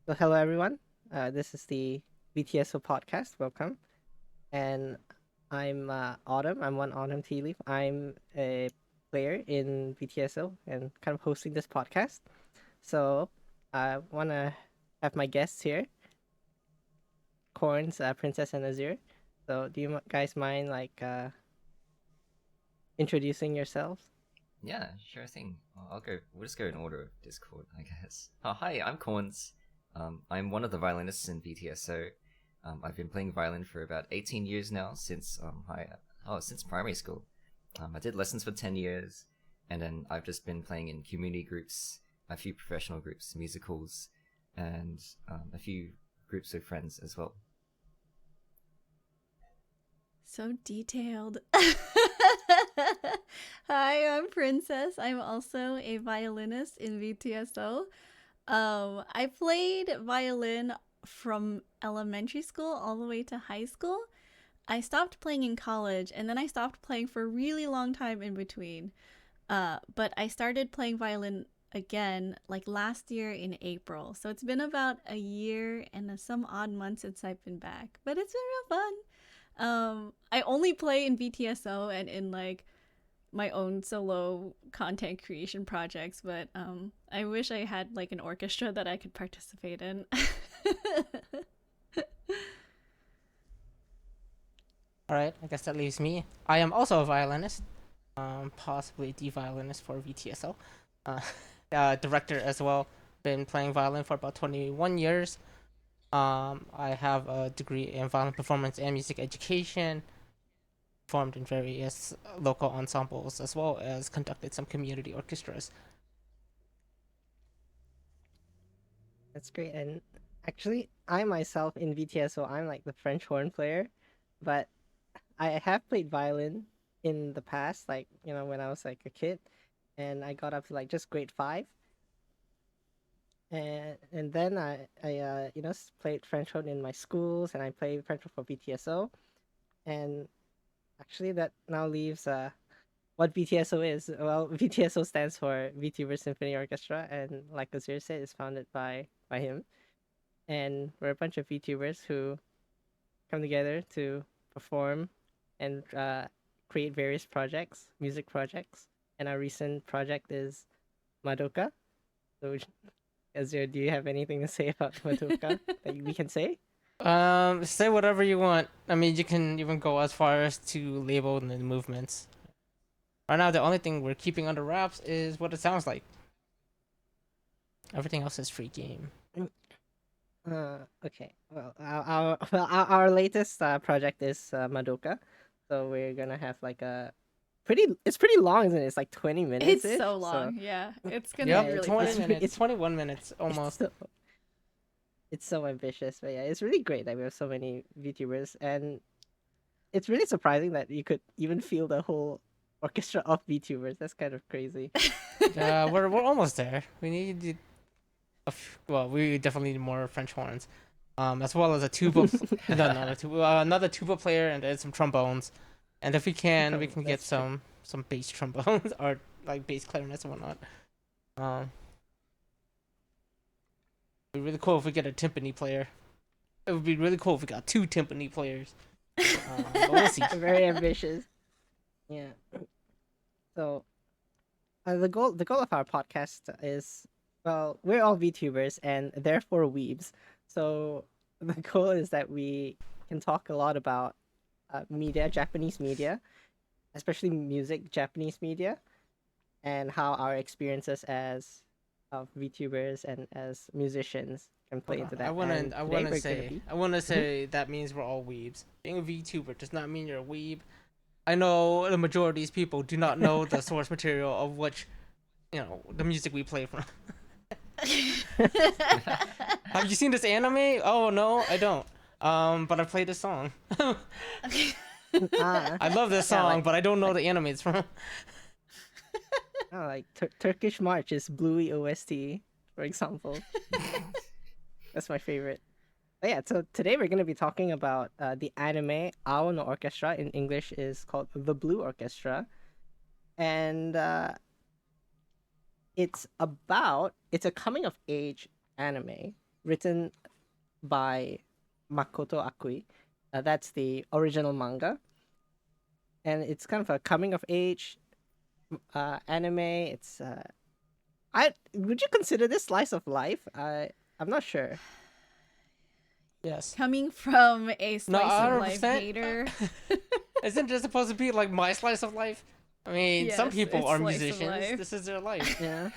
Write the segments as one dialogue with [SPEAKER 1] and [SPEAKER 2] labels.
[SPEAKER 1] So hello everyone. This is the VTSO podcast. Welcome, and I'm Autumn. I'm one Autumn Tea Leaf. I'm a player in VTSO and kind of hosting this podcast. So I want to have my guests here, Corns, Princess, and Azure. So do you guys mind introducing yourselves?
[SPEAKER 2] Yeah, sure thing. I'll go. We'll just go in order of Discord, I guess. Hi, I'm Corns. I'm one of the violinists in VTSO. I've been playing violin for about 18 years now, since primary school. I did lessons for 10 years, and then I've just been playing in community groups, a few professional groups, musicals, and a few groups of friends as well.
[SPEAKER 3] So detailed. Hi, I'm Princess. I'm also a violinist in VTSO. I played violin from elementary school all the way to high school. I stopped playing in college and then I stopped playing for a really long time in between. But I started playing violin again like last year in April. So it's been about a year and some odd months since I've been back. But it's been real fun. I only play in VTSO and in like my own solo content creation projects, but I wish I had like an orchestra that I could participate in.
[SPEAKER 4] All right, I guess that leaves me. I am also a violinist, possibly the violinist for VTSO. Uh, Director as well. Been playing violin for about 21 years. I have a degree in violin performance and music education. Formed in various local ensembles as well as conducted some community orchestras.
[SPEAKER 1] That's great. And actually, I myself in VTSO, I'm like the French horn player, but I have played violin in the past, like, when I was like a kid, and I got up to like just grade 5. And then I played French horn in my schools, and I played French horn for VTSO. And actually, that now leaves what VTSO is. Well, VTSO stands for VTuber Symphony Orchestra, and like Azir said, it's founded by him. And we're a bunch of VTubers who come together to perform and create various projects, music projects. And our recent project is Madoka. So, Azir, do you have anything to say about Madoka that we can say?
[SPEAKER 4] Say whatever you want. I mean, you can even go as far as to label the movements. Right now, the only thing we're keeping under wraps is what it sounds like. Everything else is free game.
[SPEAKER 1] Okay. Well, our latest project is Madoka, so we're gonna have like a pretty. It's pretty long, isn't it? It's like 20 minutes.
[SPEAKER 3] It's so long. Yeah, it's gonna
[SPEAKER 4] Yep,
[SPEAKER 3] be really
[SPEAKER 4] 20
[SPEAKER 3] fun.
[SPEAKER 4] minutes.
[SPEAKER 1] It's
[SPEAKER 4] 21 minutes almost.
[SPEAKER 1] It's so ambitious, but yeah, it's really great that we have so many VTubers, and it's really surprising that you could even feel the whole orchestra of VTubers. That's kind of crazy.
[SPEAKER 4] We're almost there. We need well, we definitely need more French horns, as well as a tuba, no, not a tuba, another tuba player, and then some trombones, and if we can, we can get
[SPEAKER 1] That's true.
[SPEAKER 4] some bass trombones or like bass clarinets and whatnot. Um, it'd be really cool if we get a timpani player. It would be really cool if we got two timpani players. But we'll see.
[SPEAKER 1] Very ambitious. Yeah. So the goal of our podcast is, well, we're all VTubers and therefore weebs. So the goal is that we can talk a lot about media, Japanese media, especially music, Japanese media, and how our experiences as VTubers and as musicians can play into that.
[SPEAKER 4] I wanna
[SPEAKER 1] And
[SPEAKER 4] I
[SPEAKER 1] today
[SPEAKER 4] wanna
[SPEAKER 1] we're gonna
[SPEAKER 4] say
[SPEAKER 1] be.
[SPEAKER 4] I wanna
[SPEAKER 1] Mhm.
[SPEAKER 4] say that means we're all weebs. Being a VTuber does not mean you're a weeb. I know the majority of these people do not know the source material of which, the music we play from. Have you seen this anime? Oh no, I don't. But I played this song.
[SPEAKER 1] Ah,
[SPEAKER 4] I love this
[SPEAKER 1] yeah,
[SPEAKER 4] song, but I don't know the anime it's from.
[SPEAKER 1] like Turkish March is Bluey OST, for example. That's my favorite. But yeah, so today we're going to be talking about the anime Ao No Orchestra. In English is called The Blue Orchestra. And it's a coming of age anime written by Makoto Akui. That's the original manga, and it's kind of a coming of age anime. It's I would you consider this slice of life? I'm not sure.
[SPEAKER 4] Yes.
[SPEAKER 3] Coming from a
[SPEAKER 4] No,
[SPEAKER 3] slice of life
[SPEAKER 4] 100%.
[SPEAKER 3] hater.
[SPEAKER 4] Isn't this supposed to be like my slice of life? I mean, some
[SPEAKER 3] Yes,
[SPEAKER 4] people
[SPEAKER 3] it's
[SPEAKER 4] are
[SPEAKER 3] slice of
[SPEAKER 4] musicians.
[SPEAKER 3] life.
[SPEAKER 4] This is their life.
[SPEAKER 1] Yeah,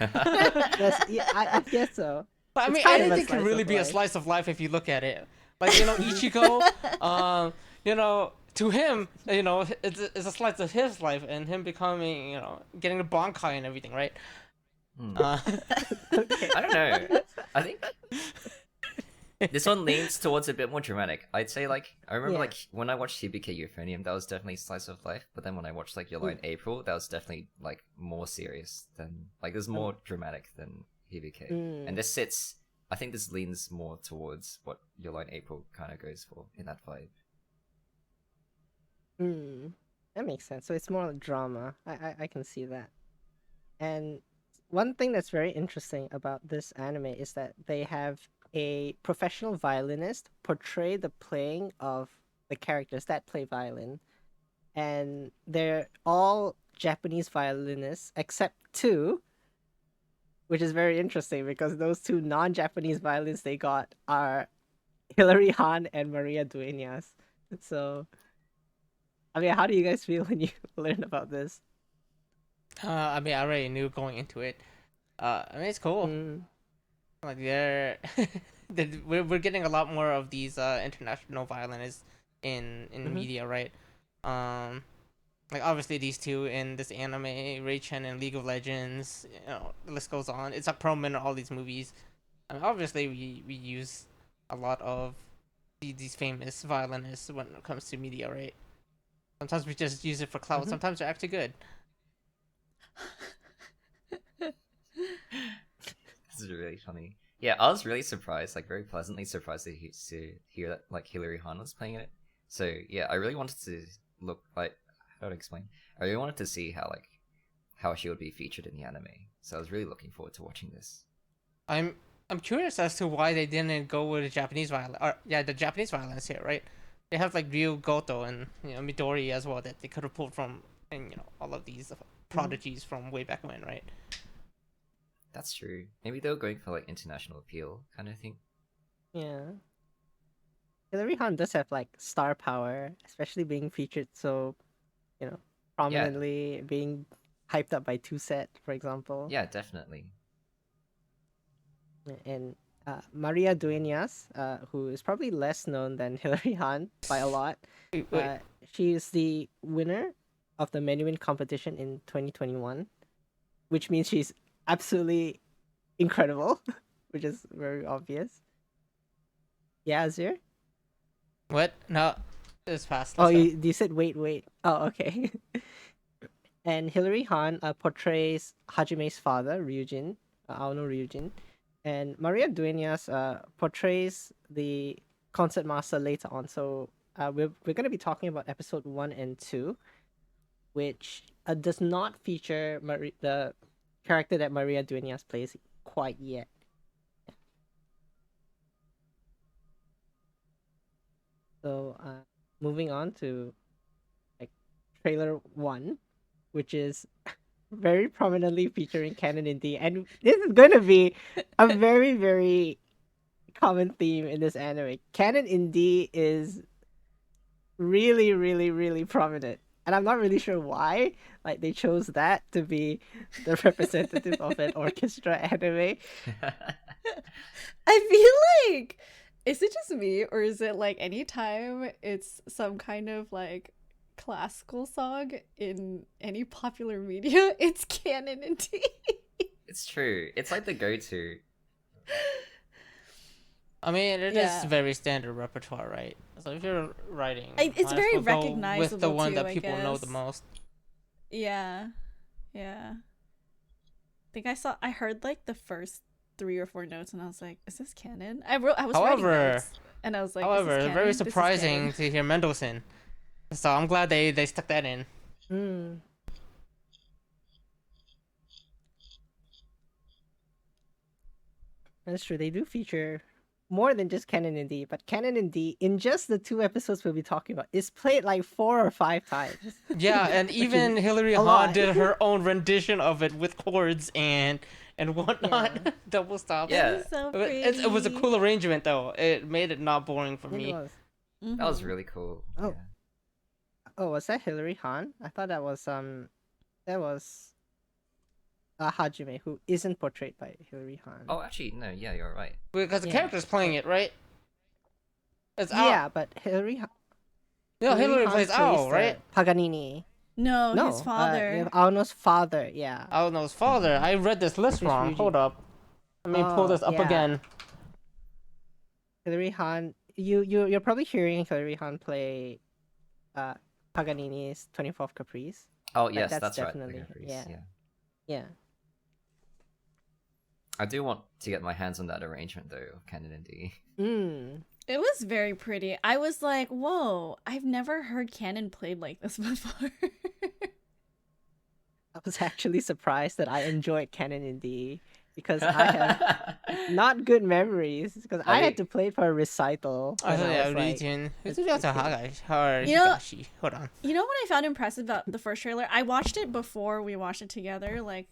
[SPEAKER 1] yeah, I guess so.
[SPEAKER 4] But I
[SPEAKER 1] It's
[SPEAKER 4] mean,
[SPEAKER 1] kind of a
[SPEAKER 4] anything can
[SPEAKER 1] slice
[SPEAKER 4] really
[SPEAKER 1] of
[SPEAKER 4] be a
[SPEAKER 1] life.
[SPEAKER 4] slice of life if you look at it. Like, Ichigo, to him, it's a slice of his life and him becoming, getting the Bankai and everything, right?
[SPEAKER 1] Okay.
[SPEAKER 2] I don't know. I think this one leans towards a bit more dramatic. I'd say like I remember
[SPEAKER 1] Yeah.
[SPEAKER 2] like when I watched TBK Euphonium, that was definitely slice of life. But then when I watched like Your Line April, that was definitely like more serious than like there's more dramatic than TBK. And this sits. I think this leans more towards what Your Line April kind of goes for in that vibe.
[SPEAKER 1] That makes sense. So it's more like drama. I can see that. And one thing that's very interesting about this anime is that they have a professional violinist portray the playing of the characters that play violin. And they're all Japanese violinists except two, which is very interesting because those two non-Japanese violins they got are Hilary Hahn and Maria Dueñas. So, I mean, how do you guys feel when you learn about this?
[SPEAKER 4] I mean, I already knew going into it. I mean, it's cool. Like we're getting a lot more of these international violinists in media, right? Like obviously these two in this anime, Ray Chen in League of Legends, the list goes on. It's a prominent in all these movies. I mean, obviously we use a lot of these famous violinists when it comes to media, right? Sometimes we just use it for clout. Sometimes they're actually good.
[SPEAKER 2] This is really funny. Yeah, I was really surprised, like very pleasantly surprised to hear that like Hilary Hahn was playing in it. So yeah, I really wanted to look like how to explain. I really wanted to see how she would be featured in the anime. So I was really looking forward to watching this.
[SPEAKER 4] I'm curious as to why they didn't go with the Japanese violin. Or yeah, the Japanese violins here, right? They have like Ryu Goto and Midori as well that they could have pulled from, and all of these prodigies from way back when, right?
[SPEAKER 2] That's true. Maybe they were going for like international appeal kind of thing.
[SPEAKER 1] Yeah. Hilary Hahn does have like star power, especially being featured so, prominently, being hyped up by Two Set, for example.
[SPEAKER 2] Yeah, definitely.
[SPEAKER 1] And Maria Dueñas, who is probably less known than Hilary Hahn by a lot.
[SPEAKER 4] Wait.
[SPEAKER 1] She is the winner of the Menuhin competition in 2021, which means she's absolutely incredible, which is very obvious. Yeah, Azir?
[SPEAKER 4] What? No, it's past.
[SPEAKER 1] Oh, you said wait. Oh, okay. And Hilary Hahn portrays Hajime's father, Ryujin, Ao No Ryujin. And Maria Dueñas portrays the concert master later on. So we're going to be talking about episode 1 and 2, which does not feature the character that Maria Dueñas plays quite yet. So moving on to like trailer 1, which is very prominently featuring Canon in D, and this is going to be a very, very common theme in this anime. Canon in D is really, really, really prominent, and I'm not really sure why. Like they chose that to be the representative of an orchestra anime.
[SPEAKER 3] I feel like, is it just me, or is it like anytime it's some kind of like classical song in any popular media, it's canon and tea?
[SPEAKER 2] It's true. It's like the go-to.
[SPEAKER 4] I mean, it is
[SPEAKER 3] Yeah.
[SPEAKER 4] very standard repertoire, right? So if you're writing,
[SPEAKER 3] It's
[SPEAKER 4] might as
[SPEAKER 3] very
[SPEAKER 4] well go
[SPEAKER 3] recognizable
[SPEAKER 4] with the one
[SPEAKER 3] too,
[SPEAKER 4] that
[SPEAKER 3] I
[SPEAKER 4] people know the
[SPEAKER 3] guess.
[SPEAKER 4] most.
[SPEAKER 3] Yeah. I think I heard like the first 3 or 4 notes, and I was like, "Is this canon?" I was writing
[SPEAKER 4] However-
[SPEAKER 3] notes, and I was like, "Is
[SPEAKER 4] However,
[SPEAKER 3] this
[SPEAKER 4] very
[SPEAKER 3] canon? This is
[SPEAKER 4] surprising
[SPEAKER 3] canon."
[SPEAKER 4] to hear Mendelssohn. So I'm glad they stuck that in.
[SPEAKER 1] That's true. They do feature more than just Canon in D, but Canon in D in just the 2 episodes we'll be talking about is played like 4 or 5 times.
[SPEAKER 4] Yeah, and even Hilary
[SPEAKER 1] a
[SPEAKER 4] Hahn
[SPEAKER 1] lot.
[SPEAKER 4] did her own rendition of it with chords and whatnot,
[SPEAKER 1] Yeah.
[SPEAKER 4] double stops.
[SPEAKER 2] Yeah.
[SPEAKER 3] That is so
[SPEAKER 4] It was a
[SPEAKER 3] pretty.
[SPEAKER 4] cool arrangement though. It made it not boring for
[SPEAKER 1] It
[SPEAKER 4] me.
[SPEAKER 1] was.
[SPEAKER 2] That was
[SPEAKER 3] Mhm.
[SPEAKER 2] really cool.
[SPEAKER 1] Oh.
[SPEAKER 2] Yeah.
[SPEAKER 1] Oh, was that Hilary Hahn? I thought that was Hajime, who isn't portrayed by Hilary Hahn.
[SPEAKER 2] Oh, actually, no. Yeah, you're right.
[SPEAKER 4] Because the
[SPEAKER 1] Yeah.
[SPEAKER 4] character's playing it, right? It's Ao.
[SPEAKER 1] Yeah, but Hilary
[SPEAKER 4] No, Hilary
[SPEAKER 1] Hahn
[SPEAKER 4] plays Ao,
[SPEAKER 1] the
[SPEAKER 4] right?
[SPEAKER 1] Paganini.
[SPEAKER 3] No,
[SPEAKER 1] No,
[SPEAKER 3] his father.
[SPEAKER 1] Ao No's father. Yeah.
[SPEAKER 4] Ao No's father. I read this list
[SPEAKER 1] Who's
[SPEAKER 4] wrong.
[SPEAKER 1] Ryuji?
[SPEAKER 4] Hold up. Let me pull
[SPEAKER 1] Oh,
[SPEAKER 4] this up
[SPEAKER 1] yeah.
[SPEAKER 4] again.
[SPEAKER 1] Hilary Hahn. You're probably hearing Hilary Hahn play Paganini's 24th Caprice.
[SPEAKER 2] Oh, yes,
[SPEAKER 1] that's
[SPEAKER 2] that's right.
[SPEAKER 1] definitely-
[SPEAKER 2] the Caprice,
[SPEAKER 1] yeah.
[SPEAKER 2] yeah.
[SPEAKER 1] Yeah.
[SPEAKER 2] I do want to get my hands on that arrangement though of Canon and D.
[SPEAKER 1] Mm.
[SPEAKER 3] It was very pretty. I was like, whoa, I've never heard canon played like this before.
[SPEAKER 1] I was actually surprised that I enjoyed Canon in D because I have not good memories because I had to play for a recital.
[SPEAKER 4] I
[SPEAKER 1] when
[SPEAKER 4] thought
[SPEAKER 1] I
[SPEAKER 4] yeah,
[SPEAKER 1] was, like,
[SPEAKER 4] region.
[SPEAKER 1] it's-
[SPEAKER 4] It's
[SPEAKER 3] You know-
[SPEAKER 4] Higashi. Hold on.
[SPEAKER 3] You know what I found impressive about the first trailer? I watched it before we watched it together, like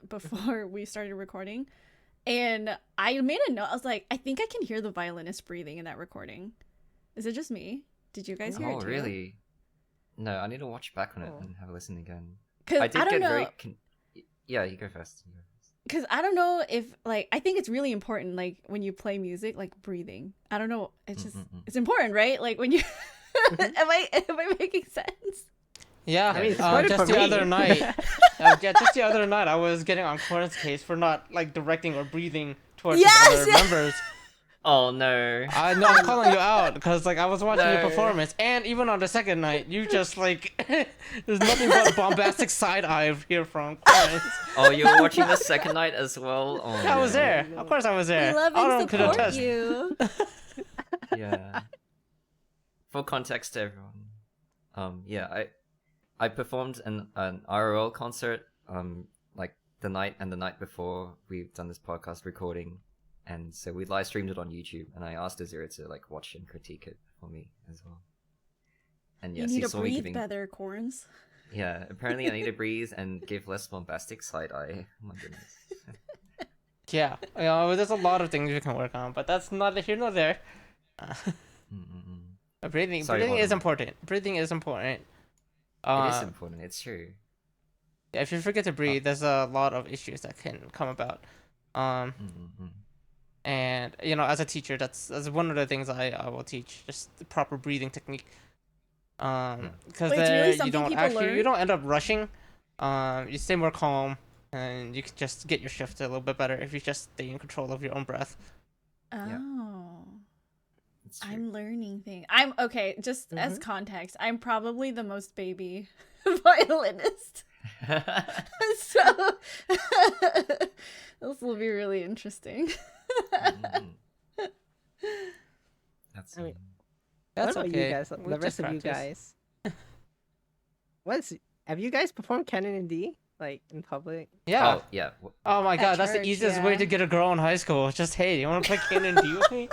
[SPEAKER 3] before we started recording. And I made a note. I was like, I think I can hear the violinist breathing in that recording. Is it just me? Did you guys hear it
[SPEAKER 2] Oh,
[SPEAKER 3] too?
[SPEAKER 2] really? No, I need to watch back on it
[SPEAKER 1] Oh.
[SPEAKER 2] and have a listen again.
[SPEAKER 3] Because
[SPEAKER 2] I
[SPEAKER 3] I,
[SPEAKER 2] did
[SPEAKER 3] don't
[SPEAKER 2] get
[SPEAKER 3] know.
[SPEAKER 2] very. Yeah, you go first.
[SPEAKER 3] Because I don't know if like I think it's really important. Like when you play music, like breathing. I don't know. It's just it's important, right? Like when you. am I making sense?
[SPEAKER 4] Yeah,
[SPEAKER 1] I mean, it's important
[SPEAKER 4] just
[SPEAKER 1] for
[SPEAKER 4] the
[SPEAKER 1] me.
[SPEAKER 4] other night. Just the other night, I was getting on Corin's case for not like directing or breathing towards
[SPEAKER 3] Yes,
[SPEAKER 4] the other
[SPEAKER 3] yes.
[SPEAKER 4] members.
[SPEAKER 2] Oh no.
[SPEAKER 4] I know I'm calling you out because like I was watching your
[SPEAKER 2] No.
[SPEAKER 4] performance, and even on the second night, you just like there's nothing but bombastic side eye here from Corin.
[SPEAKER 2] Oh, you were watching the second night as well. Oh,
[SPEAKER 4] I was
[SPEAKER 2] no.
[SPEAKER 4] there. Of course, I was there.
[SPEAKER 3] We love
[SPEAKER 4] Aaron
[SPEAKER 3] and
[SPEAKER 4] could
[SPEAKER 3] support
[SPEAKER 4] attest.
[SPEAKER 3] you.
[SPEAKER 2] Yeah. For context to everyone, yeah, I performed an ROL concert like the night and the night before we've done this podcast recording, and so we live streamed it on YouTube, and I asked Azira to like watch and critique it for me as well. And yes,
[SPEAKER 3] you need
[SPEAKER 2] he
[SPEAKER 3] to
[SPEAKER 2] saw me
[SPEAKER 3] breathe
[SPEAKER 2] giving.
[SPEAKER 3] better, Corns.
[SPEAKER 2] Yeah, apparently I need to breathe and give less bombastic side eye. Oh my goodness.
[SPEAKER 4] Yeah, there's a lot of things we can work on, but that's neither here nor there. Breathing
[SPEAKER 2] Sorry,
[SPEAKER 4] is
[SPEAKER 2] Autumn.
[SPEAKER 4] important. Breathing is important.
[SPEAKER 2] It is important. It's true.
[SPEAKER 4] If you forget to breathe, there's a lot of issues that can come about. And as a teacher, that's one of the things I will teach, just the proper breathing technique. Because
[SPEAKER 3] Wait, it's really
[SPEAKER 4] you
[SPEAKER 3] something
[SPEAKER 4] don't
[SPEAKER 3] people learn?
[SPEAKER 4] you don't end up rushing. You stay more calm, and you can just get your shift a little bit better if you just stay in control of your own breath.
[SPEAKER 3] Oh.
[SPEAKER 2] It's true.
[SPEAKER 3] I'm learning things. I'm okay, just as
[SPEAKER 1] Mhm.
[SPEAKER 3] context, I'm probably the most baby violinist. So this will be really interesting.
[SPEAKER 2] That's
[SPEAKER 1] I mean,
[SPEAKER 4] That's
[SPEAKER 1] what about
[SPEAKER 4] okay.
[SPEAKER 1] you guys?
[SPEAKER 4] We'll
[SPEAKER 1] The rest
[SPEAKER 4] just
[SPEAKER 1] of you
[SPEAKER 4] practice.
[SPEAKER 1] guys. Have you guys performed Canon in D like in public?
[SPEAKER 4] Yeah.
[SPEAKER 2] Oh yeah.
[SPEAKER 4] Oh my god, that's
[SPEAKER 3] church,
[SPEAKER 4] the easiest way
[SPEAKER 3] yeah.
[SPEAKER 4] to get a girl in high school. Just hey, you want to play Canon D with me?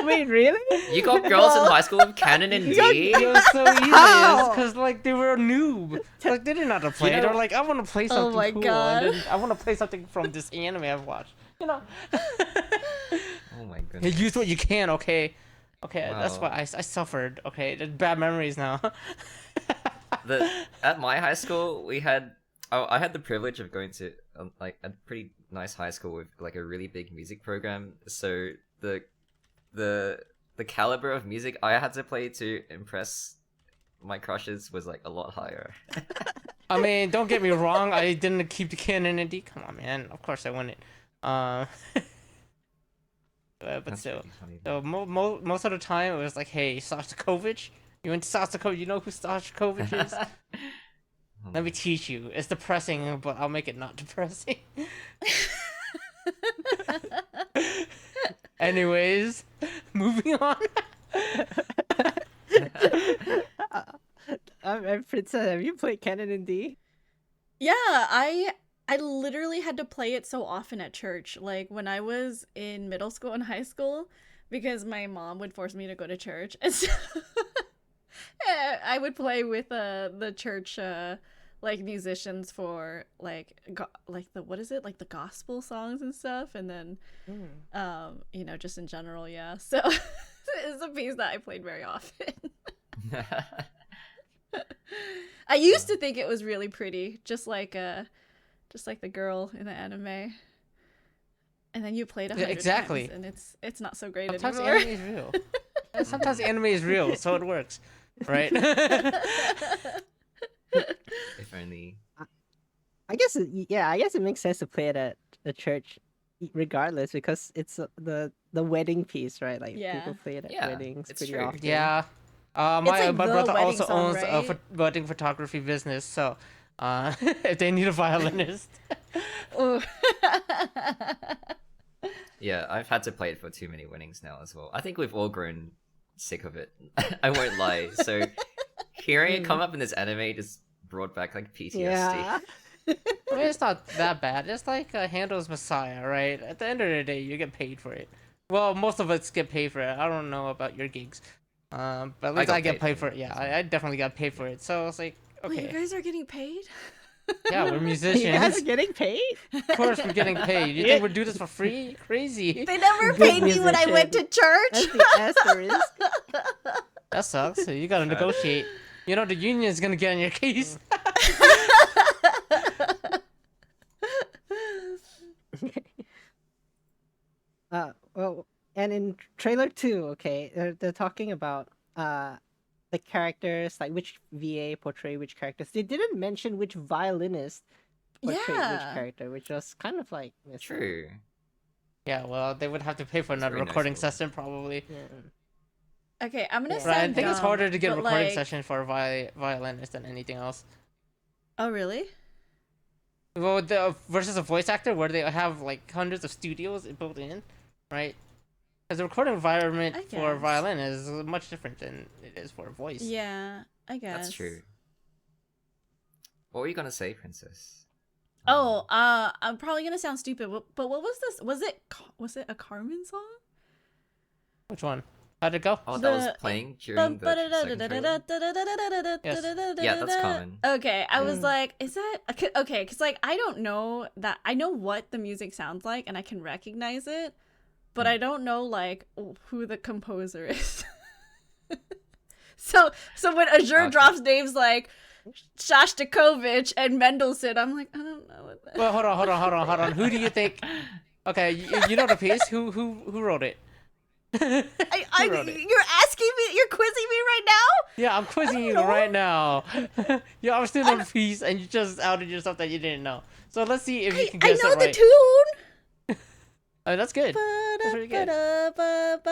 [SPEAKER 1] Wait, really?
[SPEAKER 2] You got girls in high school with Canon and
[SPEAKER 1] You got-
[SPEAKER 2] D.
[SPEAKER 4] It was so easy.
[SPEAKER 1] How?
[SPEAKER 4] Because like they were a noob. Like they didn't know how to play.
[SPEAKER 2] You know-
[SPEAKER 4] They're like, I want to play something
[SPEAKER 3] my
[SPEAKER 4] cool.
[SPEAKER 3] God.
[SPEAKER 4] And then I want to play something from this anime I've watched.
[SPEAKER 2] Oh my
[SPEAKER 4] Hey,
[SPEAKER 2] goodness.
[SPEAKER 4] use what you can, okay? Okay, that's
[SPEAKER 2] Wow.
[SPEAKER 4] why I suffered. Okay, there's bad memories now.
[SPEAKER 2] At my high school, we had. Oh, I had the privilege of going to like a pretty nice high school with like a really big music program. So the caliber of music I had to play to impress my crushes was like a lot higher.
[SPEAKER 4] I mean, don't get me wrong. I didn't keep the canon in D. Come on, man. Of course I won it. But
[SPEAKER 2] That's
[SPEAKER 4] still.
[SPEAKER 2] pretty funny.
[SPEAKER 4] So most of the time it was like, hey, Sostakovich. You went to Sostakovich. You know who Sostakovich is?
[SPEAKER 2] Oh
[SPEAKER 4] Let me teach you. It's depressing, but I'll make it not depressing. Anyways, moving on.
[SPEAKER 1] Princess, have you played Canon in D?
[SPEAKER 3] Yeah, I I literally had to play it so often at church. Like when I was in middle school and high school, because my mom would force me to go to church. And so I would play with the church like musicians for like like the what is it? Like the gospel songs and stuff, and then you know, just in general, yeah. So it's a piece that I played very often. I used to think it was really pretty, just like the girl in the anime. And then you played 100
[SPEAKER 4] exactly.
[SPEAKER 3] times, and it's not so great
[SPEAKER 4] Sometimes
[SPEAKER 3] anymore.
[SPEAKER 4] anime is real. And sometimes anime is real, so it works, right?
[SPEAKER 2] If only.
[SPEAKER 1] I guess I guess it makes sense to play it at the church, regardless, because it's the wedding piece, right? Like
[SPEAKER 3] Yeah.
[SPEAKER 1] people play it at
[SPEAKER 2] Yeah,
[SPEAKER 1] weddings
[SPEAKER 2] it's
[SPEAKER 1] pretty
[SPEAKER 2] true.
[SPEAKER 1] often.
[SPEAKER 4] Yeah.
[SPEAKER 3] It's
[SPEAKER 4] My
[SPEAKER 3] like
[SPEAKER 4] my
[SPEAKER 3] the
[SPEAKER 4] brother
[SPEAKER 3] wedding
[SPEAKER 4] also
[SPEAKER 3] song,
[SPEAKER 4] owns a
[SPEAKER 3] right?
[SPEAKER 4] wedding photography business, so if they need a violinist,
[SPEAKER 3] Ooh.
[SPEAKER 2] Yeah, I've had to play it for too many weddings now as well. I think we've all grown sick of it. I won't lie. So hearing it come up in this anime just brought back like PTSD.
[SPEAKER 1] Yeah.
[SPEAKER 4] I mean, it's not that bad. It's like Handel's Messiah, right? At the end of the day, you get paid for it. Well, most of us get paid for it. I don't know about your gigs, but at least
[SPEAKER 2] got
[SPEAKER 4] I get
[SPEAKER 2] paid
[SPEAKER 4] paid
[SPEAKER 2] for
[SPEAKER 4] for
[SPEAKER 2] it
[SPEAKER 4] it. Yeah,
[SPEAKER 2] as well.
[SPEAKER 4] I definitely got paid for it. So it's like,
[SPEAKER 3] Wait, you
[SPEAKER 4] okay,
[SPEAKER 3] guys are getting paid?
[SPEAKER 4] yeah, we're
[SPEAKER 1] You guys
[SPEAKER 4] musicians.
[SPEAKER 1] are getting paid?
[SPEAKER 4] Of course, we're getting paid. You think we do this for free? Crazy.
[SPEAKER 3] They never
[SPEAKER 1] Good
[SPEAKER 3] paid me when I went to
[SPEAKER 1] That's
[SPEAKER 3] church.
[SPEAKER 1] the asterisk.
[SPEAKER 4] That sucks. So you gotta negotiate. You know the union is gonna get on your case.
[SPEAKER 1] Well, and in trailer 2, okay, they're talking about the characters, like which VA portray which characters. They didn't mention which violinist portrayed which
[SPEAKER 3] Yeah.
[SPEAKER 1] character, which was kind of like missing.
[SPEAKER 2] True.
[SPEAKER 4] Yeah, well, they would have to pay for another
[SPEAKER 2] very
[SPEAKER 4] recording
[SPEAKER 2] noticeable.
[SPEAKER 4] session probably.
[SPEAKER 1] Yeah.
[SPEAKER 3] Okay, I'm gonna
[SPEAKER 1] Yeah.
[SPEAKER 4] Right, I
[SPEAKER 3] sound
[SPEAKER 4] think it's
[SPEAKER 3] dumb,
[SPEAKER 4] harder to get a
[SPEAKER 3] but,
[SPEAKER 4] recording
[SPEAKER 3] like...
[SPEAKER 4] session for a violinist than anything else.
[SPEAKER 3] Oh, really?
[SPEAKER 4] Well, versus a voice actor where they have like hundreds of studios built in, right? Because the recording environment
[SPEAKER 3] I
[SPEAKER 4] for a
[SPEAKER 3] guess.
[SPEAKER 4] violin is much different than it is for a voice.
[SPEAKER 3] Yeah, I guess.
[SPEAKER 2] That's true. What were you gonna say, Princess?
[SPEAKER 3] Oh, I'm probably gonna sound stupid, but what was this? Was it a Carmen song?
[SPEAKER 4] Which one? How'd it go?
[SPEAKER 2] Oh, that was
[SPEAKER 3] the-
[SPEAKER 2] playing during the second trailer? Yeah, that's common.
[SPEAKER 3] Okay, I was
[SPEAKER 1] Mm.
[SPEAKER 3] like, is that okay? Because like I don't know that I know what the music sounds like and I can recognize it, but I don't know like who the composer is. So when Azure
[SPEAKER 2] Okay.
[SPEAKER 3] drops names like Shostakovich and Mendelssohn, I'm like, I don't know what that.
[SPEAKER 4] Well, hold on. Who do you think? Okay, you know the piece. Who wrote it? Who wrote it?
[SPEAKER 3] You're asking me. You're quizzing me right now.
[SPEAKER 4] Yeah, I'm quizzing you
[SPEAKER 3] know.
[SPEAKER 4] right now. You obviously know the piece, and you just outed yourself that you didn't know. So let's see if you can
[SPEAKER 3] I
[SPEAKER 4] guess
[SPEAKER 3] know
[SPEAKER 4] it
[SPEAKER 3] the
[SPEAKER 4] right.
[SPEAKER 3] tune.
[SPEAKER 4] Oh, that's good. pretty good.
[SPEAKER 3] I don't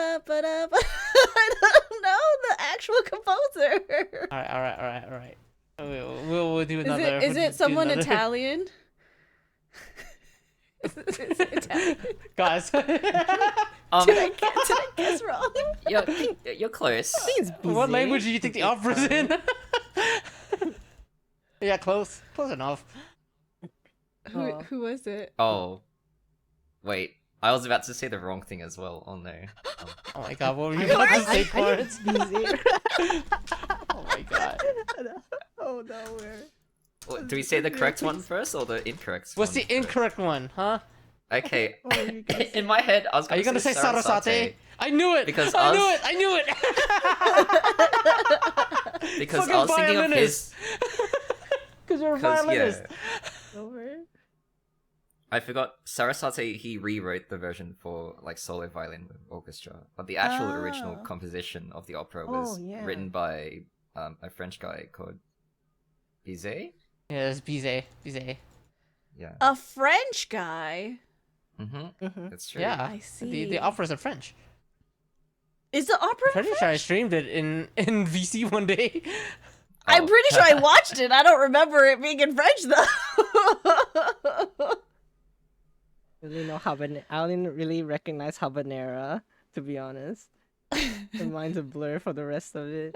[SPEAKER 3] know the actual composer.
[SPEAKER 4] All right. We'll do
[SPEAKER 3] Is
[SPEAKER 4] another.
[SPEAKER 3] it
[SPEAKER 4] we'll do
[SPEAKER 3] someone
[SPEAKER 4] another.
[SPEAKER 3] Italian? Is it Italian?
[SPEAKER 4] Guys.
[SPEAKER 3] Did I guess wrong?
[SPEAKER 2] You're close.
[SPEAKER 1] It's
[SPEAKER 4] What
[SPEAKER 1] busy.
[SPEAKER 4] language do you think the opera's in? Yeah, close enough.
[SPEAKER 1] Oh.
[SPEAKER 3] Who was it?
[SPEAKER 2] Oh, wait. I was about to say the wrong thing as well. Oh no.
[SPEAKER 4] Oh my god, what were you
[SPEAKER 1] I-
[SPEAKER 4] about to
[SPEAKER 1] I-
[SPEAKER 4] say,
[SPEAKER 1] I
[SPEAKER 4] Clarence?
[SPEAKER 1] think it's busy.
[SPEAKER 4] Oh my god.
[SPEAKER 1] Oh no, where?
[SPEAKER 2] Well, do we say the correct one first or the incorrect
[SPEAKER 4] What's
[SPEAKER 2] one
[SPEAKER 4] the incorrect one, huh?
[SPEAKER 2] first? Okay.
[SPEAKER 1] What were you gonna
[SPEAKER 2] In my head, I was
[SPEAKER 4] Are you gonna say
[SPEAKER 2] Sarasate.
[SPEAKER 4] Sarasate? I knew it!
[SPEAKER 2] Because
[SPEAKER 4] I
[SPEAKER 2] us-
[SPEAKER 4] knew it!
[SPEAKER 2] Because
[SPEAKER 4] Fucking
[SPEAKER 2] I was thinking of
[SPEAKER 4] violinist.
[SPEAKER 2] his.
[SPEAKER 4] Because you're a
[SPEAKER 2] Because
[SPEAKER 4] violinist.
[SPEAKER 2] yeah,
[SPEAKER 1] Over?
[SPEAKER 2] I forgot Sarasate. He rewrote the version for like solo violin with orchestra, but the actual original
[SPEAKER 3] Oh.
[SPEAKER 2] composition of the opera was
[SPEAKER 1] Oh, yeah.
[SPEAKER 2] written by a French guy called Bizet.
[SPEAKER 4] Yeah, it's Bizet.
[SPEAKER 2] Yeah.
[SPEAKER 3] A French guy.
[SPEAKER 1] Mm-hmm.
[SPEAKER 2] That's true.
[SPEAKER 4] Yeah.
[SPEAKER 3] I see.
[SPEAKER 4] The opera's in French.
[SPEAKER 3] Is the opera in
[SPEAKER 4] Pretty sure I
[SPEAKER 3] French?
[SPEAKER 4] streamed it in VC one day.
[SPEAKER 3] I'm
[SPEAKER 2] Oh.
[SPEAKER 3] pretty sure I watched it. I don't remember it being in French though.
[SPEAKER 1] Really know I didn't really recognize habanera, to be honest. The mind's a blur for the rest of it.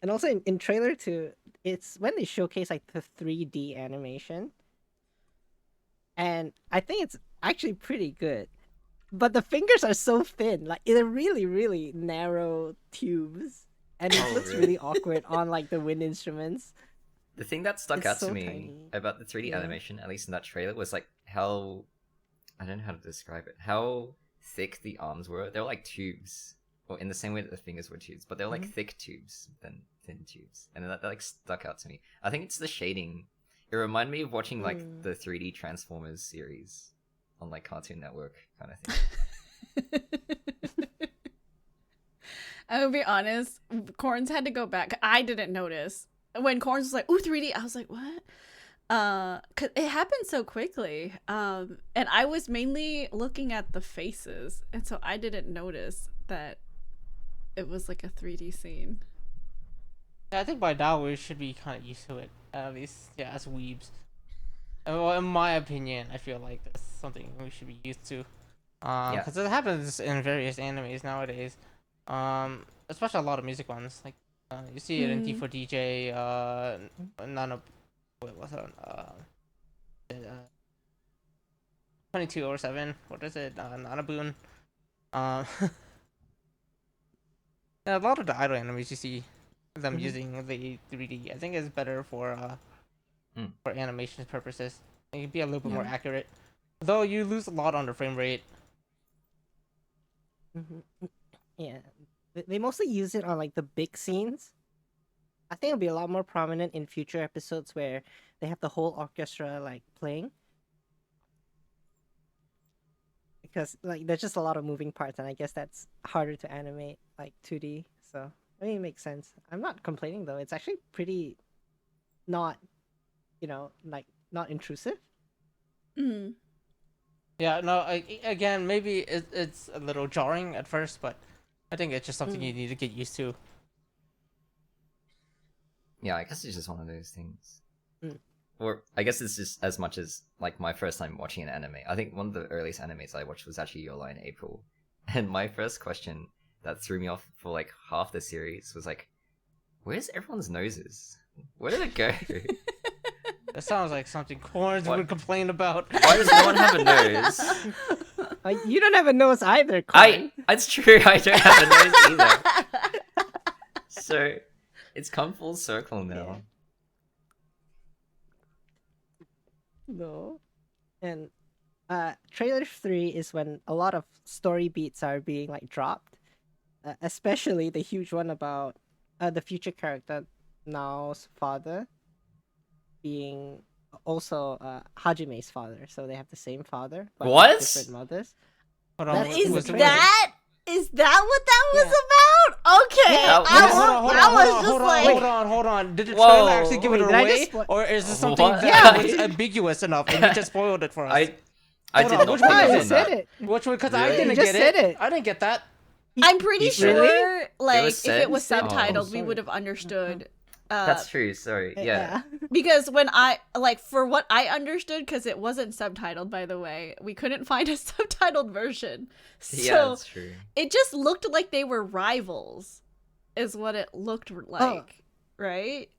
[SPEAKER 1] And also in trailer 2, it's when they showcase like the 3D animation, and I think it's actually pretty good. But the fingers are so thin, like they're really, really narrow tubes, and it
[SPEAKER 2] Oh,
[SPEAKER 1] looks
[SPEAKER 2] really?
[SPEAKER 1] really awkward on like the wind instruments.
[SPEAKER 2] The thing that stuck
[SPEAKER 1] It's
[SPEAKER 2] out
[SPEAKER 1] so
[SPEAKER 2] to me
[SPEAKER 1] tiny.
[SPEAKER 2] about the 3D
[SPEAKER 1] Yeah.
[SPEAKER 2] animation, at least in that trailer, was like how I don't know how to describe it. How thick the arms were. They were like tubes, or in the same way that the fingers were tubes, but they were like
[SPEAKER 1] Mhm.
[SPEAKER 2] thick tubes than thin tubes, and that like stuck out to me. I think it's the shading. It reminded me of watching like
[SPEAKER 1] Mm.
[SPEAKER 2] the 3D Transformers series on like Cartoon Network kind of thing.
[SPEAKER 3] I will be honest, Corns had to go back. I didn't notice. When Corns was like, ooh, 3D, I was like, what? Cause it happened so quickly. And I was mainly looking at the faces, and so I didn't notice that it was like a 3D scene.
[SPEAKER 4] Yeah, I think by now we should be kind of used to it. At least, yeah, as weebs. Well, in my opinion, I feel like that's something we should be used to.
[SPEAKER 2] Yeah.
[SPEAKER 4] Because it happens in various animes nowadays. Especially a lot of music ones. Like, you see it in
[SPEAKER 3] Mm.
[SPEAKER 4] D4DJ, Nana, what was it? 22/7. What is it? Nanaboon. Um, yeah, a lot of the idol animes you see them
[SPEAKER 1] Mhm.
[SPEAKER 4] using the 3D. I think it's better for animation purposes. It can be a little bit more
[SPEAKER 3] Yeah.
[SPEAKER 4] accurate. Though you lose a lot on the frame rate.
[SPEAKER 1] Mhm. Yeah, they mostly use it on like the big scenes. I think it'll be a lot more prominent in future episodes where they have the whole orchestra like playing, because like there's just a lot of moving parts, and I guess that's harder to animate like 2D. So I mean, it makes sense. I'm not complaining though. It's actually pretty not, like not intrusive.
[SPEAKER 3] Mm.
[SPEAKER 4] Yeah, no, again, maybe it's a little jarring at first, but I think it's just something you need to get used to.
[SPEAKER 2] Yeah, I guess it's just one of those things.
[SPEAKER 1] Mm.
[SPEAKER 2] Or I guess it's just as much as like my first time watching an anime. I think one of the earliest animes I watched was actually Your Lie in April. And my first question that threw me off for like half the series was like, where's everyone's noses? Where did it go?
[SPEAKER 4] That sounds like something Corns
[SPEAKER 2] What?
[SPEAKER 4] would complain about.
[SPEAKER 2] Why does no one have a nose?
[SPEAKER 1] You don't have a nose either, Corey.
[SPEAKER 2] It's true, I don't have a nose either. So it's come full circle now.
[SPEAKER 1] No. And trailer 3 is when a lot of story beats are being like dropped, especially the huge one about the future character Nao's father being also Hajime's father. So they have the same father, but with
[SPEAKER 2] What?
[SPEAKER 1] different mothers.
[SPEAKER 4] Hold on,
[SPEAKER 1] That's
[SPEAKER 3] Is
[SPEAKER 1] in the
[SPEAKER 4] was-
[SPEAKER 1] trailer.
[SPEAKER 3] is that what that was
[SPEAKER 1] Yeah.
[SPEAKER 3] about? Okay.
[SPEAKER 2] Yeah,
[SPEAKER 4] Hold on. Did the
[SPEAKER 2] Whoa.
[SPEAKER 4] trailer actually give
[SPEAKER 1] Wait,
[SPEAKER 4] it
[SPEAKER 1] did I
[SPEAKER 4] away,
[SPEAKER 1] just spo-
[SPEAKER 4] or is this something
[SPEAKER 2] What?
[SPEAKER 4] that
[SPEAKER 1] Yeah.
[SPEAKER 4] was ambiguous enough and you just spoiled it for us?
[SPEAKER 2] I
[SPEAKER 4] Hold
[SPEAKER 2] did
[SPEAKER 4] on,
[SPEAKER 2] not
[SPEAKER 4] which
[SPEAKER 2] think
[SPEAKER 4] one
[SPEAKER 1] No,
[SPEAKER 2] of
[SPEAKER 1] you
[SPEAKER 4] is
[SPEAKER 1] said
[SPEAKER 2] that.
[SPEAKER 1] it.
[SPEAKER 4] Which one? Because I
[SPEAKER 2] Really?
[SPEAKER 4] didn't
[SPEAKER 1] You just
[SPEAKER 4] get
[SPEAKER 1] said
[SPEAKER 4] it.
[SPEAKER 1] it.
[SPEAKER 4] I didn't get that.
[SPEAKER 3] I'm pretty
[SPEAKER 2] You
[SPEAKER 3] sure,
[SPEAKER 1] Really?
[SPEAKER 3] like,
[SPEAKER 2] was
[SPEAKER 3] if it was
[SPEAKER 2] said? Oh.
[SPEAKER 3] subtitled, we
[SPEAKER 1] Sorry.
[SPEAKER 3] would have understood.
[SPEAKER 2] That's true, sorry. Yeah.
[SPEAKER 3] Because when I, like, for what I understood, because it wasn't subtitled, by the way, we couldn't find a subtitled version. So
[SPEAKER 2] Yeah, that's true.
[SPEAKER 3] it just looked like they were rivals, is what it looked like, right?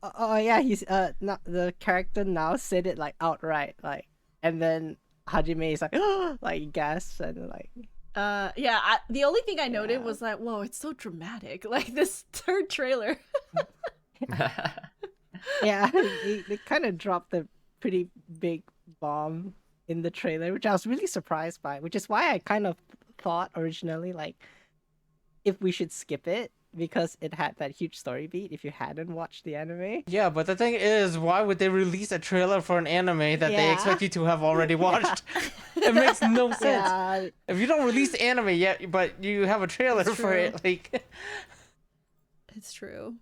[SPEAKER 1] Oh yeah, he's not the character now said it like outright, like, and then Hajime is like like gasps and like
[SPEAKER 3] Yeah, the only thing I noted
[SPEAKER 1] Yeah.
[SPEAKER 3] was like, whoa, it's so dramatic. Like, this third trailer.
[SPEAKER 1] yeah, they kind of dropped a pretty big bomb in the trailer, which I was really surprised by, which is why I kind of thought originally like if we should skip it because it had that huge story beat if you hadn't watched the anime.
[SPEAKER 4] Yeah, but the thing is, why would they release a trailer for an anime that they
[SPEAKER 1] Yeah.
[SPEAKER 4] expect you to have already watched? It makes no sense.
[SPEAKER 1] Yeah,
[SPEAKER 4] If you don't release anime yet, but you have a trailer
[SPEAKER 3] It's
[SPEAKER 4] for it, like,
[SPEAKER 3] It's true.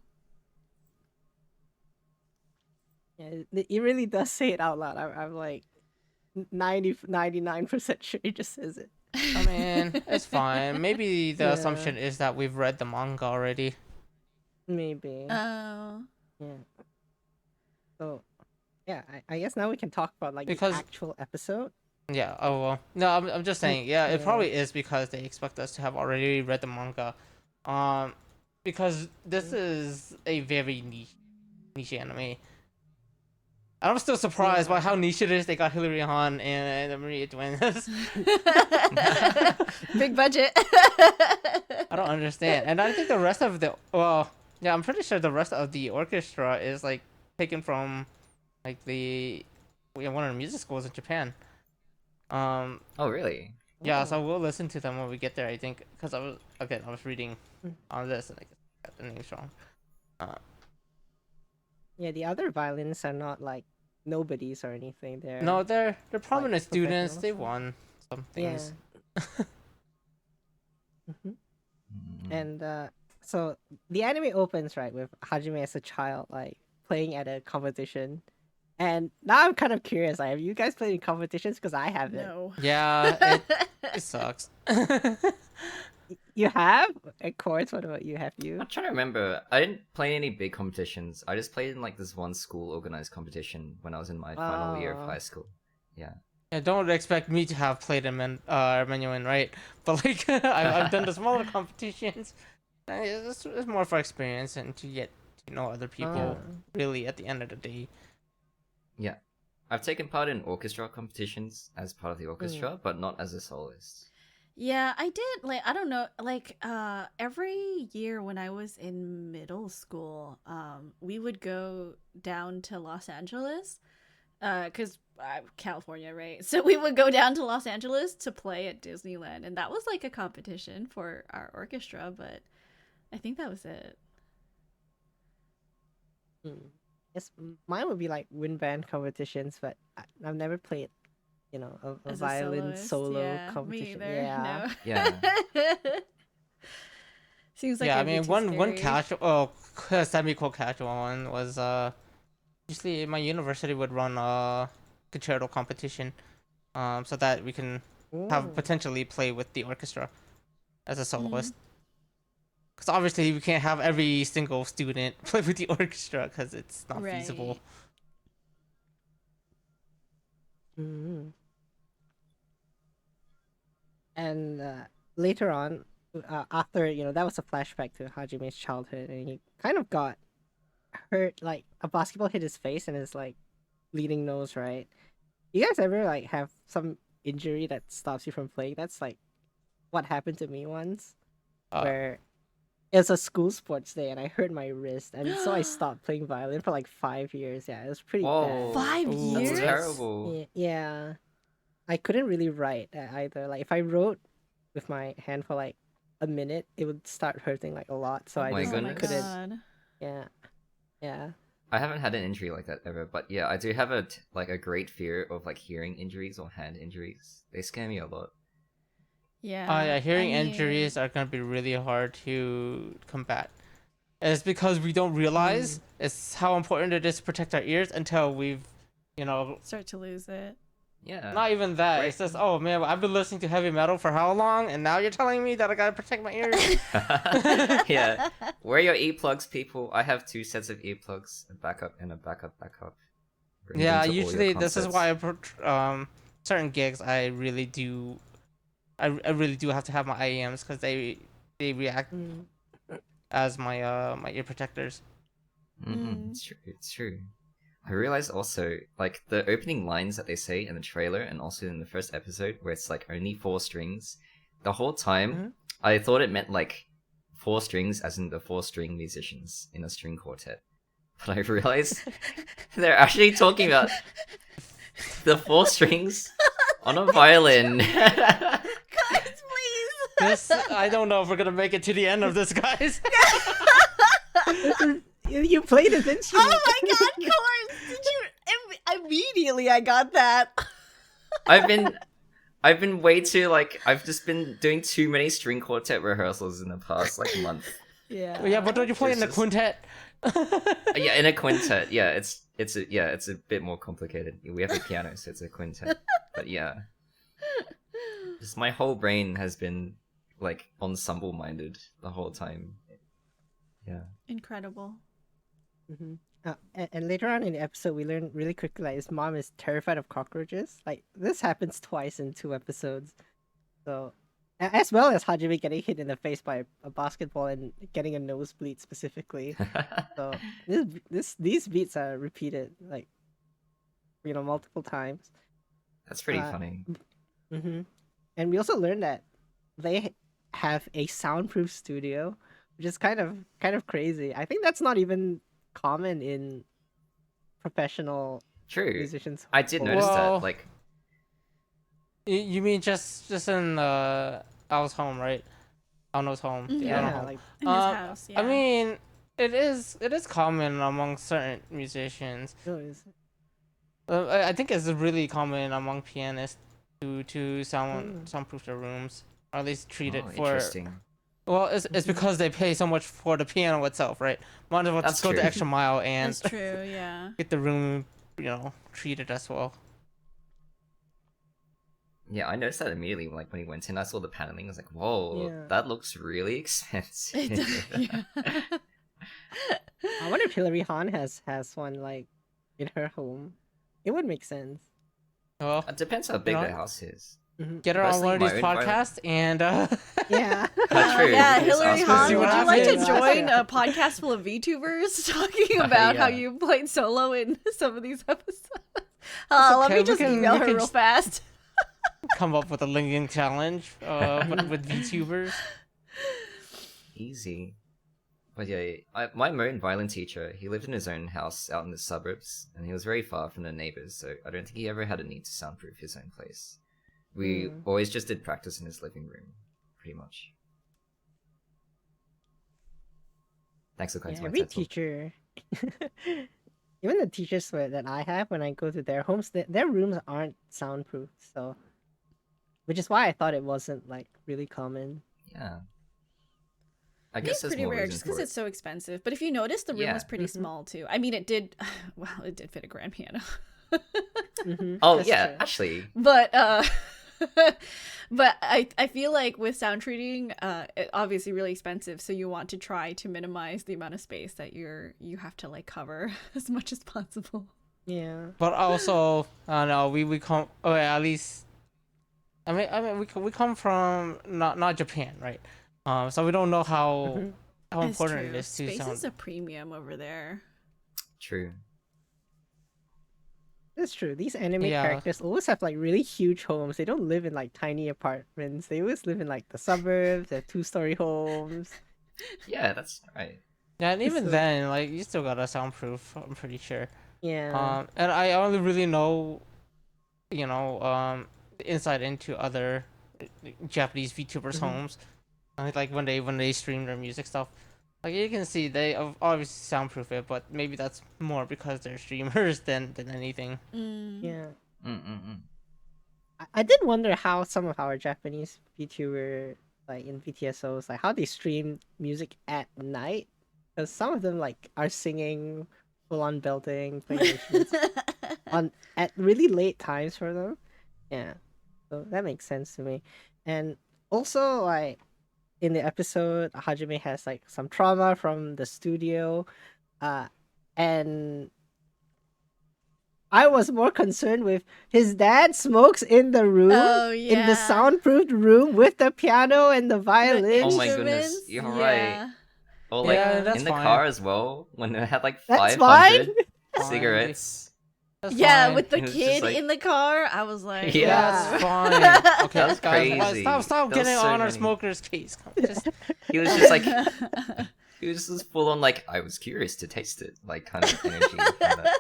[SPEAKER 1] yeah, it really does say it out loud. I'm like 99% sure it just says it.
[SPEAKER 4] I mean, it's fine. Maybe the
[SPEAKER 1] Yeah.
[SPEAKER 4] assumption is that we've read the manga already.
[SPEAKER 1] Maybe.
[SPEAKER 3] Oh.
[SPEAKER 1] Yeah. So, yeah, I guess now we can talk about like
[SPEAKER 4] Because-
[SPEAKER 1] the actual episode.
[SPEAKER 4] Yeah. Oh well. No, I'm just saying. Yeah, it
[SPEAKER 1] Yeah.
[SPEAKER 4] probably is because they expect us to have already read the manga, because this is a very niche niche anime. I'm still surprised by how niche it is. They got Hilary Hahn and the Maria Twins.
[SPEAKER 3] Big budget.
[SPEAKER 4] I don't understand. And I think the rest of I'm pretty sure the rest of the orchestra is like taken from like one of the music schools in Japan.
[SPEAKER 2] Oh, really?
[SPEAKER 4] Yeah, so we'll listen to them when we get there. I think because I was reading on this and I got the names wrong.
[SPEAKER 1] Yeah, the other violinists are not like nobodies or anything.
[SPEAKER 4] No, they're prominent students.
[SPEAKER 1] professionals.
[SPEAKER 4] They won some things.
[SPEAKER 1] Hmm.
[SPEAKER 2] Mm.
[SPEAKER 1] And so the anime opens right with Hajime as a child, like playing at a competition. And now I'm kind of curious. Like, have you guys played in competitions? Because I haven't.
[SPEAKER 3] No.
[SPEAKER 4] Yeah, it sucks.
[SPEAKER 1] You have? Of course. What about you? Have you?
[SPEAKER 2] I'm trying to remember. I didn't play any big competitions. I just played in like this one school organized competition when I was in my final year of
[SPEAKER 1] Oh.
[SPEAKER 2] high school. Yeah.
[SPEAKER 4] Yeah, don't expect me to have played in Menuhin, right? But like, I've done the smaller competitions. It's more for experience and to get to know other people. Really, at the end of the day.
[SPEAKER 2] Yeah. I've taken part in orchestra competitions as part of the orchestra, but not as a soloist.
[SPEAKER 3] Yeah, I did. Like, I don't know. Like, every year when I was in middle school, we would go down to Los Angeles, cause California, right? So we would go down to Los Angeles to play at Disneyland, and that was like a competition for our orchestra. But I think that was it.
[SPEAKER 1] Yes, mine would be like wind band competitions, but I've never played, a
[SPEAKER 3] As
[SPEAKER 1] violin
[SPEAKER 3] soloist,
[SPEAKER 1] solo
[SPEAKER 3] yeah,
[SPEAKER 1] competition.
[SPEAKER 3] Me either.
[SPEAKER 1] Yeah.
[SPEAKER 3] No.
[SPEAKER 2] Yeah.
[SPEAKER 3] Seems like
[SPEAKER 4] Yeah, I
[SPEAKER 3] it'd be
[SPEAKER 4] mean
[SPEAKER 3] too
[SPEAKER 4] one
[SPEAKER 3] scary.
[SPEAKER 4] casual one was usually my university would run a concerto competition, so that we can have
[SPEAKER 1] Ooh.
[SPEAKER 4] potentially play with the orchestra as a soloist.
[SPEAKER 3] Mm-hmm.
[SPEAKER 4] Because obviously we can't have every single student play with the orchestra because it's not feasible.
[SPEAKER 1] Mhm. And later on, after that was a flashback to Hajime's childhood, and he kind of got hurt. Like a basketball hit his face, and his like bleeding nose. Right? You guys ever like have some injury that stops you from playing? That's like what happened to me once, where it was a school sports day, and I hurt my wrist, and so I stopped playing violin for like 5 years. Yeah, it was pretty
[SPEAKER 2] Whoa.
[SPEAKER 1] bad.
[SPEAKER 3] 5
[SPEAKER 4] Ooh.
[SPEAKER 2] That's
[SPEAKER 3] years?
[SPEAKER 2] terrible.
[SPEAKER 1] Yeah, I couldn't really write either. Like if I wrote with my hand for like a minute, it would start hurting like a lot. So
[SPEAKER 2] Oh
[SPEAKER 1] I
[SPEAKER 2] my
[SPEAKER 1] just
[SPEAKER 2] goodness.
[SPEAKER 1] couldn't.
[SPEAKER 3] God.
[SPEAKER 1] Yeah, yeah.
[SPEAKER 2] I haven't had an injury like that ever, but yeah, I do have a great fear of like hearing injuries or hand injuries. They scare me a lot.
[SPEAKER 3] Yeah.
[SPEAKER 4] Hearing
[SPEAKER 3] I mean,
[SPEAKER 4] injuries are gonna be really hard to combat. It's because we don't realize it's how important it is to protect our ears until we've,
[SPEAKER 3] start to lose it.
[SPEAKER 2] Yeah.
[SPEAKER 4] not even that.
[SPEAKER 2] Right.
[SPEAKER 4] It's just, oh man, I've been listening to heavy metal for how long, and now you're telling me that I gotta protect my ears.
[SPEAKER 2] Yeah. Wear your earplugs, people. I have 2 sets of earplugs, a backup and a backup. Bring them
[SPEAKER 4] Yeah,
[SPEAKER 2] to all your
[SPEAKER 4] usually this is
[SPEAKER 2] concerts.
[SPEAKER 4] why certain gigs I really do have to have my IEMs because they react as my ear protectors.
[SPEAKER 2] Mm-hmm. It's true. It's true. I realized also, like, the opening lines that they say in the trailer and also in the first episode, where it's like only 4 strings, the whole time I thought it meant like 4 strings, as in the 4-string musicians in a string quartet. But I realized they're actually talking about the 4 strings on a violin.
[SPEAKER 3] Guys, please.
[SPEAKER 4] This I don't know if we're gonna make it to the end of this, guys.
[SPEAKER 1] You played an instrument.
[SPEAKER 3] Oh my God, Course! Did you immediately? I got that.
[SPEAKER 2] I've been way too I've just been doing too many string quartet rehearsals in the past like month.
[SPEAKER 4] Yeah, but don't you play in the
[SPEAKER 2] It's just-
[SPEAKER 4] quintet?
[SPEAKER 2] Yeah, in a quintet. Yeah, it's a bit more complicated. We have a piano, so it's a quintet. But yeah, just my whole brain has been like ensemble minded the whole time. Yeah.
[SPEAKER 3] Incredible.
[SPEAKER 1] And later on in the episode, we learn really quickly like his mom is terrified of cockroaches. Like this happens twice in 2 episodes. So As well as Hajime getting hit in the face by a basketball and getting a nosebleed specifically. So these beats are repeated like multiple times.
[SPEAKER 2] That's pretty funny.
[SPEAKER 1] Mm-hmm. And we also learned that they have a soundproof studio, which is kind of crazy. I think that's not even common in professional
[SPEAKER 2] True.
[SPEAKER 1] musicians.
[SPEAKER 2] I did notice
[SPEAKER 4] Well,
[SPEAKER 2] that. Like,
[SPEAKER 4] You mean just in Al's home, right? Alno's home. The
[SPEAKER 3] Yeah.
[SPEAKER 4] Alno
[SPEAKER 1] Yeah,
[SPEAKER 4] home.
[SPEAKER 1] like
[SPEAKER 3] In his house, yeah.
[SPEAKER 4] I mean, it is common among certain musicians.
[SPEAKER 1] oh, is it?
[SPEAKER 4] I think it's really common among pianists to soundproof their rooms, or at least treat it for.
[SPEAKER 2] interesting.
[SPEAKER 4] Well, it's because they pay so much for the piano itself, right? Might as well
[SPEAKER 2] That's
[SPEAKER 4] just go
[SPEAKER 2] true.
[SPEAKER 4] the extra mile and
[SPEAKER 3] That's true, yeah.
[SPEAKER 4] get the room, treated as well.
[SPEAKER 2] Yeah, I noticed that immediately. Like when he went in, I saw the paneling. I was like, "Whoa,
[SPEAKER 1] Yeah.
[SPEAKER 2] that looks really expensive."
[SPEAKER 3] Yeah.
[SPEAKER 1] I wonder if Hilary Hahn has one like in her home. It would make sense.
[SPEAKER 4] Well,
[SPEAKER 2] It depends how big
[SPEAKER 4] know,
[SPEAKER 2] the house is.
[SPEAKER 4] get her on
[SPEAKER 2] Personally,
[SPEAKER 4] one of
[SPEAKER 2] my
[SPEAKER 4] these
[SPEAKER 2] own violin-
[SPEAKER 4] podcasts and
[SPEAKER 1] Yeah.
[SPEAKER 2] True.
[SPEAKER 3] Yeah,
[SPEAKER 2] Just
[SPEAKER 3] Hilary
[SPEAKER 2] ask
[SPEAKER 3] Hahn,
[SPEAKER 4] see
[SPEAKER 3] would
[SPEAKER 4] what
[SPEAKER 3] you like to
[SPEAKER 4] happens.
[SPEAKER 3] join a podcast full of VTubers talking about how
[SPEAKER 2] Yeah.
[SPEAKER 3] you played solo in some of these episodes? Let
[SPEAKER 4] okay,
[SPEAKER 3] me
[SPEAKER 4] we
[SPEAKER 3] just
[SPEAKER 4] can-
[SPEAKER 3] email
[SPEAKER 4] we
[SPEAKER 3] her
[SPEAKER 4] can
[SPEAKER 3] real
[SPEAKER 4] just-
[SPEAKER 3] fast.
[SPEAKER 4] come up with a linking challenge with VTubers.
[SPEAKER 2] Easy. But yeah, my main violin teacher, he lived in his own house out in the suburbs, and he was very far from the neighbors, so I don't think he ever had a need to soundproof his own place. We always just did practice in his living room, pretty much. Thanks for coming
[SPEAKER 1] Yeah,
[SPEAKER 2] to my
[SPEAKER 1] every
[SPEAKER 2] TED Talk.
[SPEAKER 1] teacher, even the teachers that I have when I go to their homes, their rooms aren't soundproof. So, which is why I thought it wasn't like really common.
[SPEAKER 2] Yeah. I
[SPEAKER 3] It's
[SPEAKER 2] guess there's
[SPEAKER 3] pretty
[SPEAKER 2] more
[SPEAKER 3] rare
[SPEAKER 2] reasons
[SPEAKER 3] just because
[SPEAKER 2] for
[SPEAKER 3] it's so expensive. But if you notice, the room
[SPEAKER 2] Yeah.
[SPEAKER 3] was pretty small too. I mean, it did. Well, it did fit a grand piano.
[SPEAKER 2] Oh
[SPEAKER 1] That's
[SPEAKER 2] yeah,
[SPEAKER 1] true.
[SPEAKER 2] actually,
[SPEAKER 3] But but I feel like with sound treating, it obviously really expensive, so you want to try to minimize the amount of space that you have to like cover as much as possible.
[SPEAKER 1] Yeah.
[SPEAKER 4] But also, no, we come. Oh, yeah, at least. I mean, we come from not Japan, right? So we don't know how
[SPEAKER 3] It's
[SPEAKER 4] important
[SPEAKER 3] true.
[SPEAKER 4] it is to
[SPEAKER 3] Space
[SPEAKER 4] sound.
[SPEAKER 3] is a premium over there.
[SPEAKER 2] true.
[SPEAKER 1] That's true. These anime
[SPEAKER 4] Yeah.
[SPEAKER 1] characters always have like really huge homes. They don't live in like tiny apartments. They always live in like the suburbs. They have 2-story homes.
[SPEAKER 2] Yeah, that's right.
[SPEAKER 4] Yeah, and even
[SPEAKER 1] So-
[SPEAKER 4] then, like you still gotta soundproof. I'm pretty sure.
[SPEAKER 1] Yeah.
[SPEAKER 4] And I only really know, the insight into other Japanese VTubers' homes, like when they stream their music stuff. Like you can see they obviously soundproof it, but maybe that's more because they're streamers than anything.
[SPEAKER 1] Yeah.
[SPEAKER 2] Mm-mm-mm.
[SPEAKER 1] I did wonder how some of our Japanese VTuber like in VTSOs like how they stream music at night, because some of them like are singing full on belting, playing instruments at really late times for them. Yeah, so that makes sense to me. And also like in the episode, Hajime has like some trauma from the studio, and I was more concerned with his dad smokes in the room,
[SPEAKER 3] Oh,
[SPEAKER 1] in the
[SPEAKER 3] yeah.
[SPEAKER 1] soundproofed room with the piano and the violin.
[SPEAKER 2] Oh my goodness,
[SPEAKER 3] Instruments?
[SPEAKER 2] you're
[SPEAKER 3] Yeah.
[SPEAKER 2] right. Or like
[SPEAKER 4] Yeah, that's
[SPEAKER 2] in the
[SPEAKER 4] fine.
[SPEAKER 2] car as well, when they had like
[SPEAKER 1] That's
[SPEAKER 2] 500
[SPEAKER 4] fine.
[SPEAKER 2] cigarettes.
[SPEAKER 4] That's
[SPEAKER 3] Yeah,
[SPEAKER 4] fine.
[SPEAKER 3] with the
[SPEAKER 2] It was just
[SPEAKER 3] kid
[SPEAKER 2] like-
[SPEAKER 3] in the car, I was like,
[SPEAKER 2] Yeah.
[SPEAKER 4] That's fine. Okay,
[SPEAKER 2] That was
[SPEAKER 4] guys,
[SPEAKER 2] crazy.
[SPEAKER 4] stop
[SPEAKER 2] There was
[SPEAKER 4] getting
[SPEAKER 2] so
[SPEAKER 4] on our
[SPEAKER 2] many.
[SPEAKER 4] smoker's case. Just,
[SPEAKER 2] He was just like, he was just full on like, I was curious to taste it, like kind of energy. from that.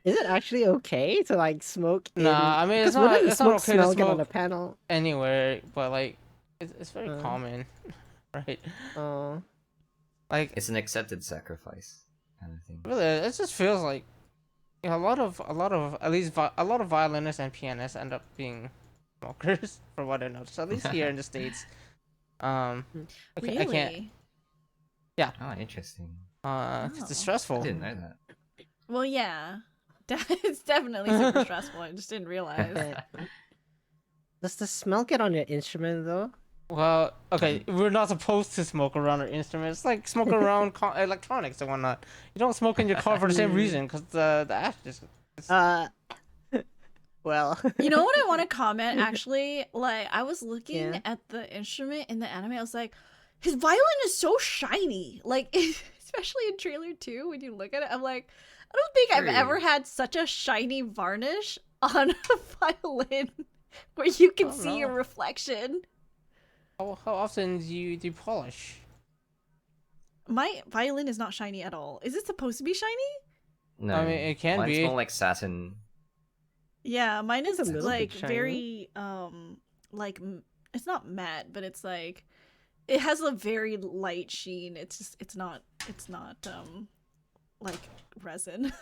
[SPEAKER 1] Is it actually okay to like smoke?
[SPEAKER 4] Nah, I mean, it's
[SPEAKER 1] because
[SPEAKER 4] not-
[SPEAKER 1] wouldn't the
[SPEAKER 4] it's not
[SPEAKER 1] smoke
[SPEAKER 4] okay to
[SPEAKER 1] smell get on the
[SPEAKER 4] smoke.
[SPEAKER 1] panel?
[SPEAKER 4] anywhere, but like it's very common, right?
[SPEAKER 1] Oh,
[SPEAKER 4] Like
[SPEAKER 2] It's an accepted sacrifice kind of thing.
[SPEAKER 4] really, it just feels like a lot of at least a lot of violinists and pianists end up being smokers, for what I noticed. At least here in the States. I
[SPEAKER 3] really?
[SPEAKER 4] can't.
[SPEAKER 2] Oh, interesting.
[SPEAKER 4] 'Cause it's
[SPEAKER 3] Oh.
[SPEAKER 4] stressful.
[SPEAKER 2] I didn't know that.
[SPEAKER 3] Well, yeah. It's definitely super stressful. I just didn't realize.
[SPEAKER 1] but does the smell get on your instrument though?
[SPEAKER 4] Well, okay, we're not supposed to smoke around our instruments. Like smoke around electronics and whatnot. You don't smoke in your car for the same reason, because the ash is.
[SPEAKER 1] Uh, Well,
[SPEAKER 3] You know what I want to comment actually? Like, I was looking
[SPEAKER 1] Yeah.
[SPEAKER 3] at the instrument in the anime, I was like, his violin is so shiny. Like, especially in trailer 2, when you look at it, I'm like, I don't think I've ever
[SPEAKER 2] True.
[SPEAKER 3] had such a shiny varnish on a violin where you can
[SPEAKER 4] Oh,
[SPEAKER 3] see
[SPEAKER 4] no.
[SPEAKER 3] your reflection.
[SPEAKER 4] How often do you polish?
[SPEAKER 3] My violin is not shiny at all. Is it supposed to be shiny?
[SPEAKER 2] No,
[SPEAKER 4] I mean, it can
[SPEAKER 2] mine's
[SPEAKER 4] be.
[SPEAKER 2] more like satin.
[SPEAKER 3] Yeah, mine
[SPEAKER 1] It's
[SPEAKER 3] is
[SPEAKER 1] a little bit
[SPEAKER 3] like
[SPEAKER 1] shiny.
[SPEAKER 3] very like it's not matte, but it's like it has a very light sheen. It's not like resin.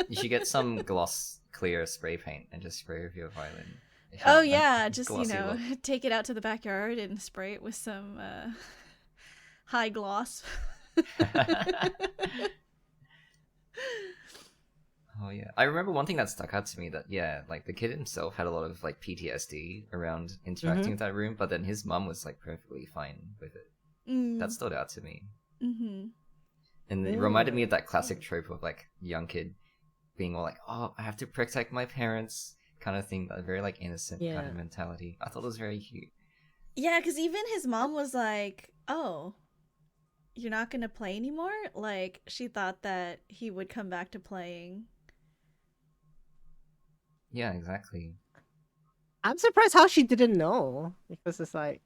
[SPEAKER 2] You should get some gloss clear spray paint and just spray over your violin. If you
[SPEAKER 3] Oh
[SPEAKER 2] want that
[SPEAKER 3] yeah, just
[SPEAKER 2] glossy look.
[SPEAKER 3] take it out to the backyard and spray it with some high gloss.
[SPEAKER 2] Oh yeah, I remember one thing that stuck out to me that like the kid himself had a lot of like PTSD around interacting with that room, but then his mum was like perfectly fine with it. That stood out to me,
[SPEAKER 3] Mm-hmm.
[SPEAKER 2] and it reminded me of that classic trope of like young kid being all like, "Oh, I have to protect my parents," kind of thing. That very like innocent kind
[SPEAKER 1] Yeah.
[SPEAKER 2] of mentality. I thought it was very cute.
[SPEAKER 3] Yeah, because even his mom was like, "Oh, you're not gonna play anymore?" Like she thought that he would come back to playing.
[SPEAKER 2] Yeah, exactly.
[SPEAKER 1] I'm surprised how she didn't know, because it's like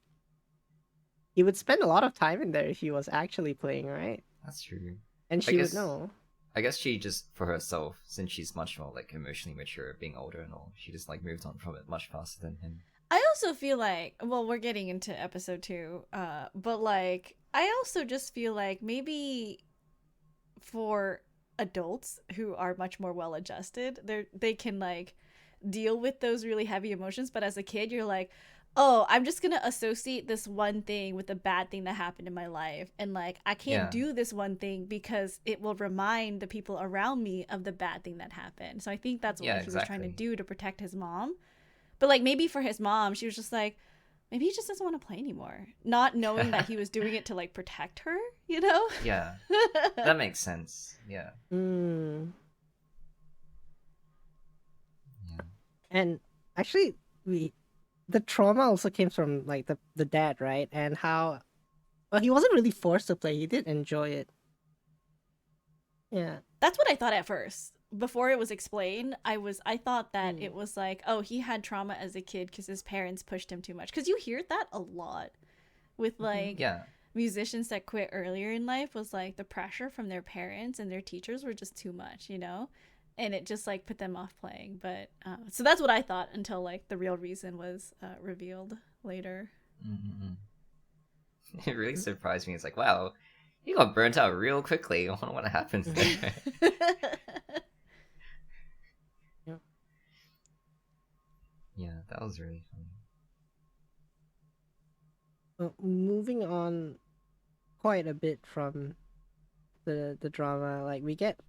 [SPEAKER 1] he would spend a lot of time in there if he was actually playing, right?
[SPEAKER 2] That's true.
[SPEAKER 1] And
[SPEAKER 2] I
[SPEAKER 1] she would
[SPEAKER 2] guess-
[SPEAKER 1] know.
[SPEAKER 2] I guess she just, for herself, since she's much more like emotionally mature, being older and all, she just like moved on from it much faster than him.
[SPEAKER 3] I also feel like, well, we're getting into episode 2, but like, I also just feel like maybe for adults who are much more well adjusted, they can like deal with those really heavy emotions, but as a kid, you're like, oh, I'm just gonna associate this one thing with a bad thing that happened in my life, and like I can't
[SPEAKER 2] Yeah.
[SPEAKER 3] do this one thing because it will remind the people around me of the bad thing that happened. So I think that's what
[SPEAKER 2] Yeah,
[SPEAKER 3] like, he was trying to
[SPEAKER 2] exactly.
[SPEAKER 3] do to protect his mom. But like maybe for his mom, she was just like, maybe he just doesn't want to play anymore, not knowing that he was doing it to like protect her, you know?
[SPEAKER 2] Yeah, that makes sense. Yeah.
[SPEAKER 1] Mm.
[SPEAKER 2] Yeah.
[SPEAKER 1] And actually, the trauma also came from like the dad, right? And how, well, he wasn't really forced to play. He did enjoy it. Yeah.
[SPEAKER 3] That's what I thought at first. Before it was explained, I thought that it was like, oh, he had trauma as a kid because his parents pushed him too much. Because you hear that a lot with like
[SPEAKER 2] Yeah.
[SPEAKER 3] musicians that quit earlier in life, was like the pressure from their parents and their teachers were just too much, you know? And it just like put them off playing. But so that's what I thought until like the real reason was revealed later.
[SPEAKER 2] Mm-mm. It really surprised me. It's like, wow, you got burnt out real quickly. I wonder what happens there. Yeah, that was really funny.
[SPEAKER 1] Well, moving on quite a bit from the drama, like we get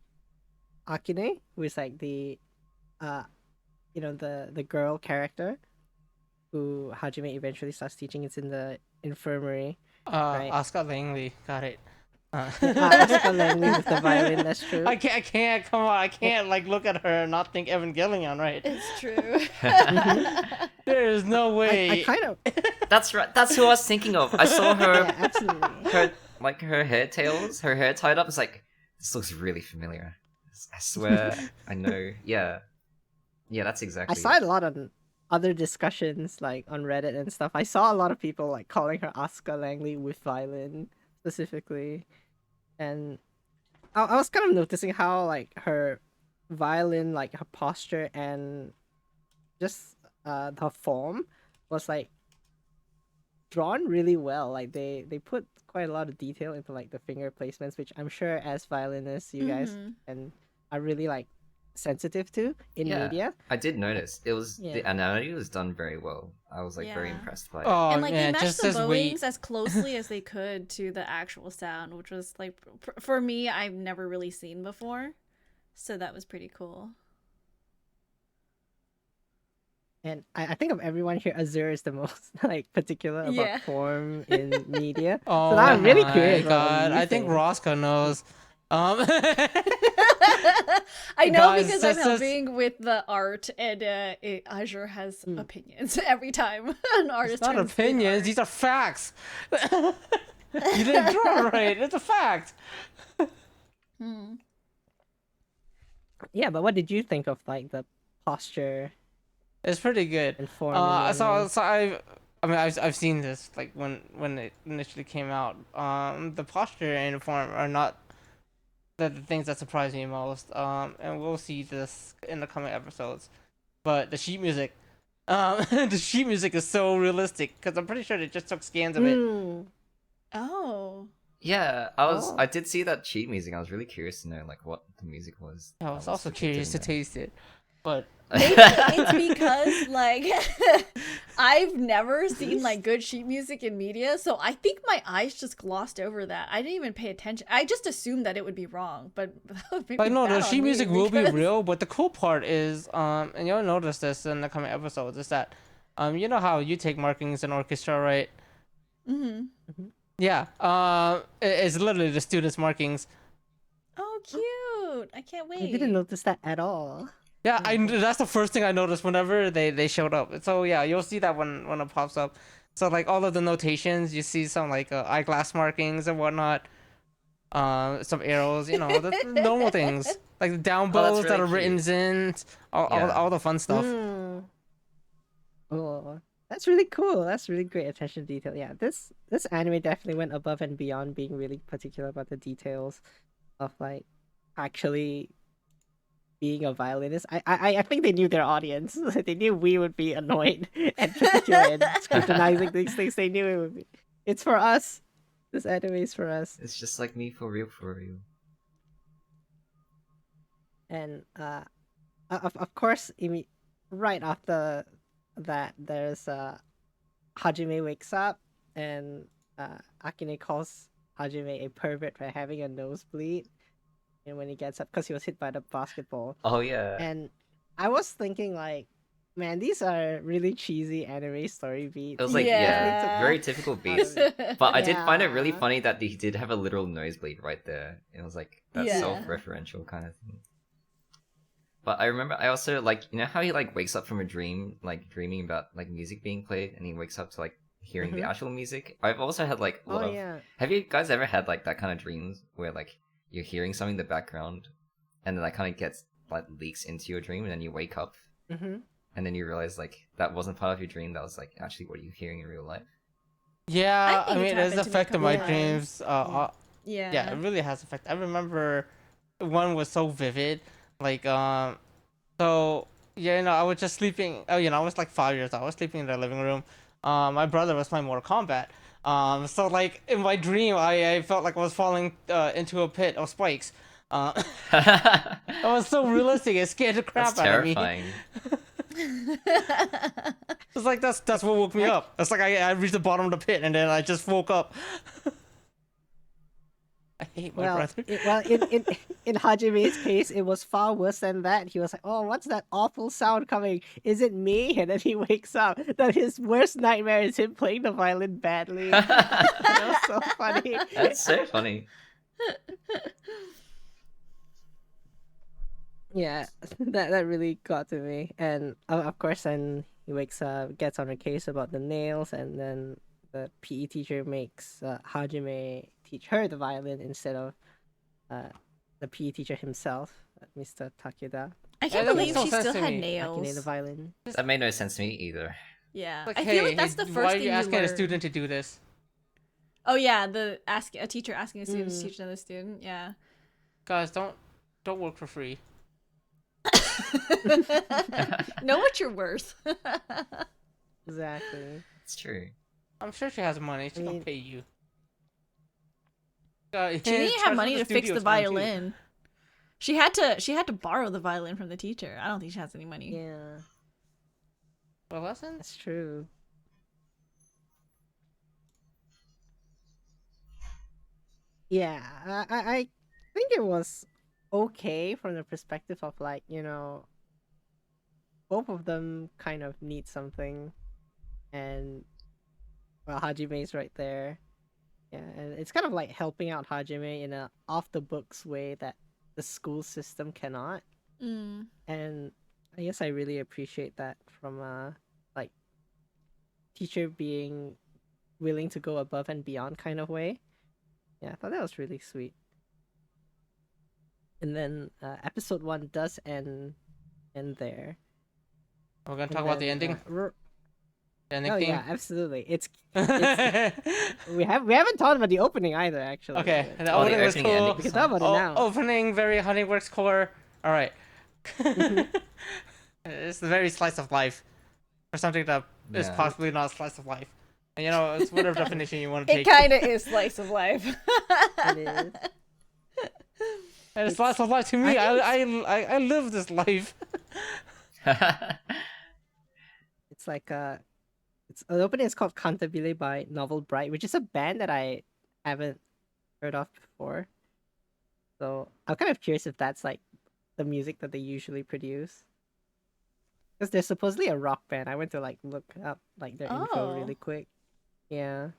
[SPEAKER 1] Akine, who is like the the girl character who Hajime eventually starts teaching. It's in the infirmary. Right.
[SPEAKER 4] Oscar Langley, got it.
[SPEAKER 1] Oscar Langley with the violin, that's true.
[SPEAKER 4] I can't, come on, I can't like look at her and not think Evangelion, right?
[SPEAKER 3] It's true.
[SPEAKER 4] There is no way.
[SPEAKER 1] I kind of
[SPEAKER 2] That's right. That's who I was thinking of. I saw her,
[SPEAKER 1] yeah, absolutely.
[SPEAKER 2] her hair tails, her hair tied up. It's like, this looks really familiar. I swear, I know. Yeah, that's exactly.
[SPEAKER 1] I saw it a lot on other discussions, like on Reddit and stuff. I saw a lot of people like calling her Oscar Langley with violin specifically, and I was kind of noticing how like her violin, like her posture and just her form was like drawn really well. Like they put quite a lot of detail into like the finger placements, which I'm sure as violinists you guys and are really like sensitive to in media.
[SPEAKER 2] I did notice it was
[SPEAKER 1] Yeah.
[SPEAKER 2] the anatomy was done very well. I was like very
[SPEAKER 3] Yeah.
[SPEAKER 2] impressed by it.
[SPEAKER 4] Oh
[SPEAKER 3] And like
[SPEAKER 4] man,
[SPEAKER 3] they matched
[SPEAKER 4] just
[SPEAKER 3] the
[SPEAKER 4] as we
[SPEAKER 3] bowings as closely as they could to the actual sound, which was like for me, I've never really seen before, so that was pretty cool.
[SPEAKER 1] And I think of everyone here, Azure is the most like particular about
[SPEAKER 3] Yeah.
[SPEAKER 1] form in media.
[SPEAKER 4] Oh
[SPEAKER 1] so now I'm really
[SPEAKER 4] my
[SPEAKER 1] curious. about what
[SPEAKER 4] god,
[SPEAKER 1] you
[SPEAKER 4] I think
[SPEAKER 1] think.
[SPEAKER 4] Roscoe knows.
[SPEAKER 3] I I know
[SPEAKER 4] Guys,
[SPEAKER 3] because I'm
[SPEAKER 4] this is-
[SPEAKER 3] helping with the art, and Azure has
[SPEAKER 1] Mm.
[SPEAKER 3] opinions every time an artist.
[SPEAKER 4] It's not
[SPEAKER 3] turns in
[SPEAKER 4] opinions.
[SPEAKER 3] art.
[SPEAKER 4] These are facts. You didn't draw right. It's a fact.
[SPEAKER 3] Hmm.
[SPEAKER 1] Yeah, but what did you think of like the posture
[SPEAKER 4] It's pretty good.
[SPEAKER 1] and form? in the anime?
[SPEAKER 4] I've seen this like when it initially came out. The posture and form are not the things that surprise me most. And we'll see this in the coming episodes. But the sheet music, the sheet music is so realistic because I'm pretty sure they just took scans of it.
[SPEAKER 1] Mm.
[SPEAKER 3] Oh.
[SPEAKER 2] Yeah,
[SPEAKER 1] Oh.
[SPEAKER 2] I did see that sheet music. I was really curious to know like what the music was.
[SPEAKER 4] I
[SPEAKER 2] that
[SPEAKER 4] was also
[SPEAKER 2] depicted
[SPEAKER 4] curious to
[SPEAKER 2] in
[SPEAKER 4] taste it, but
[SPEAKER 3] Maybe it's because like I've never seen like good sheet music in media, so I think my eyes just glossed over that. I didn't even pay attention. I just assumed that it would be wrong, but maybe
[SPEAKER 4] like no, the
[SPEAKER 3] bad on
[SPEAKER 4] sheet
[SPEAKER 3] me
[SPEAKER 4] music will be
[SPEAKER 3] because-
[SPEAKER 4] real. But the cool part is, and you'll notice this in the coming episodes, is that, you know how you take markings in orchestra, right?
[SPEAKER 3] Mhm.
[SPEAKER 4] Yeah. It's literally the students' markings.
[SPEAKER 3] Oh, cute! I can't wait.
[SPEAKER 1] I didn't notice that at all.
[SPEAKER 4] Yeah, that's the first thing I noticed whenever they showed up. So yeah, you'll see that when it pops up. So like all of the notations, you see some like eyeglass markings and whatnot. Some arrows, you know, the normal things like the down
[SPEAKER 2] Oh, that's
[SPEAKER 4] bows that
[SPEAKER 2] really
[SPEAKER 4] are written
[SPEAKER 2] cute.
[SPEAKER 4] in,
[SPEAKER 2] Yeah.
[SPEAKER 4] all the fun stuff.
[SPEAKER 1] Mm. Oh, that's really cool. That's really great attention to detail. Yeah, this anime definitely went above and beyond being really particular about the details of like actually being a violinist. I think they knew their audience. They knew we would be annoyed and particular and scrutinizing these things. They knew it would be. It's for us. This anime is for us.
[SPEAKER 2] It's just like me for real, for real.
[SPEAKER 1] And of course, right after that, there's Hajime wakes up, and Akine calls Hajime a pervert for having a nosebleed. And when he gets up, because he was hit by the basketball.
[SPEAKER 2] Oh yeah.
[SPEAKER 1] And I was thinking, like, man, these are really cheesy anime story beats.
[SPEAKER 2] It was like
[SPEAKER 3] Yeah.
[SPEAKER 2] very typical
[SPEAKER 1] Out
[SPEAKER 2] beats.
[SPEAKER 1] of it.
[SPEAKER 2] But I did find it really
[SPEAKER 1] Yeah.
[SPEAKER 2] funny that he did have a literal nosebleed right there. It was like that
[SPEAKER 3] Yeah.
[SPEAKER 2] self-referential kind of thing. But I remember I also like, you know how he like wakes up from a dream, like dreaming about like music being played, and he wakes up to like hearing the
[SPEAKER 1] Mhm.
[SPEAKER 2] actual music. I've also had like a lot
[SPEAKER 1] Oh
[SPEAKER 2] of.
[SPEAKER 1] yeah.
[SPEAKER 2] Have you guys ever had like that kind of dreams where like you're hearing something in the background, and then that kind of gets like leaks into your dream, and then you wake up,
[SPEAKER 1] Mm-hmm.
[SPEAKER 2] and then you realize like that wasn't part of your dream. That was like actually what you're hearing in real life.
[SPEAKER 4] Yeah,
[SPEAKER 3] I think
[SPEAKER 4] I
[SPEAKER 3] it's
[SPEAKER 4] mean, it's
[SPEAKER 3] happened to me a
[SPEAKER 4] affected
[SPEAKER 3] couple
[SPEAKER 4] my
[SPEAKER 1] times.
[SPEAKER 4] dreams.
[SPEAKER 3] Yeah.
[SPEAKER 4] Yeah, it really has effect. I remember one was so vivid, like so yeah, you know, I was just sleeping. Oh, you know, I was like 5 years old. I was sleeping in the living room. My brother was playing Mortal Kombat. So like in my dream, I felt like I was falling into a pit of spikes. It was so realistic. It scared the crap
[SPEAKER 2] That's
[SPEAKER 4] out of me.
[SPEAKER 2] terrifying.
[SPEAKER 4] It's like that's what woke me up. It's like I reached the bottom of the pit and then I just woke up. I hate my brother.
[SPEAKER 1] In Hajime's case, it was far worse than that. He was like, "Oh, what's that awful sound coming? Is it me?" And then he wakes up. That his worst nightmare is him playing the violin badly. That was so funny.
[SPEAKER 2] That's so funny.
[SPEAKER 1] Yeah, that really got to me. And of course, then he wakes up, gets on her case about the nails, and then the PE teacher makes Hajime teach her the violin instead of the PE teacher himself, Mr. Takeda.
[SPEAKER 3] I can't
[SPEAKER 4] that
[SPEAKER 3] believe
[SPEAKER 4] makes no
[SPEAKER 3] she
[SPEAKER 4] sense
[SPEAKER 3] still
[SPEAKER 4] to
[SPEAKER 3] had
[SPEAKER 4] me.
[SPEAKER 1] Akine the
[SPEAKER 3] nails.
[SPEAKER 1] violin.
[SPEAKER 2] That made no sense to me either.
[SPEAKER 3] Yeah.
[SPEAKER 4] Like,
[SPEAKER 3] I feel like that's the first
[SPEAKER 4] why are
[SPEAKER 3] thing
[SPEAKER 4] you asking
[SPEAKER 3] learn.
[SPEAKER 4] a student to do this?
[SPEAKER 3] Oh yeah, a teacher asking a student to
[SPEAKER 1] Mm.
[SPEAKER 3] teach another student. Yeah.
[SPEAKER 4] Guys, don't work for free.
[SPEAKER 3] Know what you're worth.
[SPEAKER 1] Exactly.
[SPEAKER 2] It's true.
[SPEAKER 4] I'm sure she has money. She
[SPEAKER 1] I
[SPEAKER 4] can
[SPEAKER 1] mean-
[SPEAKER 4] pay you.
[SPEAKER 3] She didn't have money to fix the violin. She had to borrow the violin from the teacher. I don't think she has any money.
[SPEAKER 1] Yeah,
[SPEAKER 4] For lessons?
[SPEAKER 1] that's true. Yeah, I think it was okay from the perspective of like, both of them kind of need something, and well, Hajime's right there. Yeah, and it's kind of like helping out Hajime in a off the books way that the school system cannot.
[SPEAKER 3] Mm.
[SPEAKER 1] And I guess I really appreciate that from like teacher being willing to go above and beyond kind of way. Yeah, I thought that was really sweet. And then episode 1 does end there.
[SPEAKER 4] We're gonna
[SPEAKER 1] And
[SPEAKER 4] talk about the
[SPEAKER 1] then,
[SPEAKER 4] ending. The ending
[SPEAKER 1] oh
[SPEAKER 4] theme.
[SPEAKER 1] yeah, absolutely. It's we haven't talked about the opening either, actually.
[SPEAKER 4] Okay,
[SPEAKER 1] But
[SPEAKER 4] the
[SPEAKER 2] Oh, the
[SPEAKER 4] opening was
[SPEAKER 2] opening
[SPEAKER 4] cool.
[SPEAKER 2] ending
[SPEAKER 1] we can talk about it now.
[SPEAKER 4] Opening very Honeyworks core. All right.
[SPEAKER 1] Mhm.
[SPEAKER 4] It's the very slice of life, or something that is
[SPEAKER 2] Yeah.
[SPEAKER 4] possibly not slice of life. And you know, it's whatever definition you want to
[SPEAKER 3] It
[SPEAKER 4] take.
[SPEAKER 3] kind of is slice of life.
[SPEAKER 1] It is.
[SPEAKER 4] And it's slice of life to me. I live this life.
[SPEAKER 1] It's like it's the opening is called Cantabile by Novel Bright, which is a band that I haven't heard of before. So I'm kind of curious if that's like the music that they usually produce. Because they're supposedly a rock band. I went to like look up like their info
[SPEAKER 3] Oh.
[SPEAKER 1] really quick. Yeah.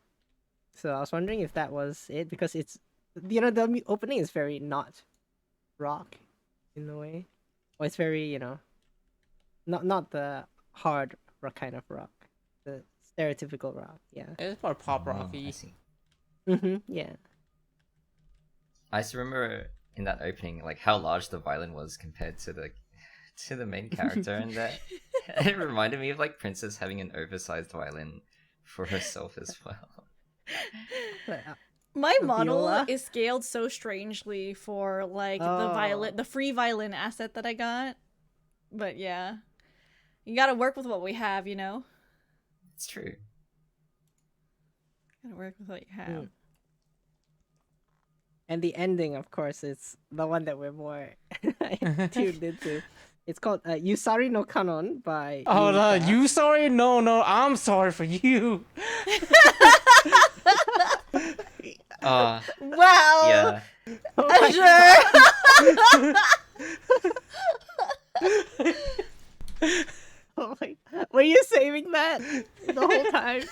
[SPEAKER 1] So I was wondering if that was it because it's the opening is very not rock in a way. Or it's very, not the hard rock kind of rock. The stereotypical rock. Yeah.
[SPEAKER 4] It's more pop
[SPEAKER 2] Oh, I
[SPEAKER 4] rocky.
[SPEAKER 2] see.
[SPEAKER 1] Yeah.
[SPEAKER 2] I just remember in that opening, like how large the violin was compared to the main character, and that it reminded me of like Princess having an oversized violin for herself as well.
[SPEAKER 1] But,
[SPEAKER 3] My
[SPEAKER 1] The
[SPEAKER 3] model
[SPEAKER 1] viola?
[SPEAKER 3] is scaled so strangely for like
[SPEAKER 1] Oh.
[SPEAKER 3] the free violin asset that I got. But yeah. You gotta work with what we have, you know?
[SPEAKER 2] It's true.
[SPEAKER 3] Gotta work with what you have.
[SPEAKER 1] Mm. And the ending, of course, is the one that we're more tuned into. It's called Yusari no Kanon by
[SPEAKER 4] Oh no,
[SPEAKER 1] Yurika.
[SPEAKER 4] you sorry? No, I'm sorry for you.
[SPEAKER 2] Wow.
[SPEAKER 3] Wow!
[SPEAKER 2] Yeah.
[SPEAKER 1] Oh my
[SPEAKER 3] Sure!
[SPEAKER 1] Oh my! Were you saving that the whole time?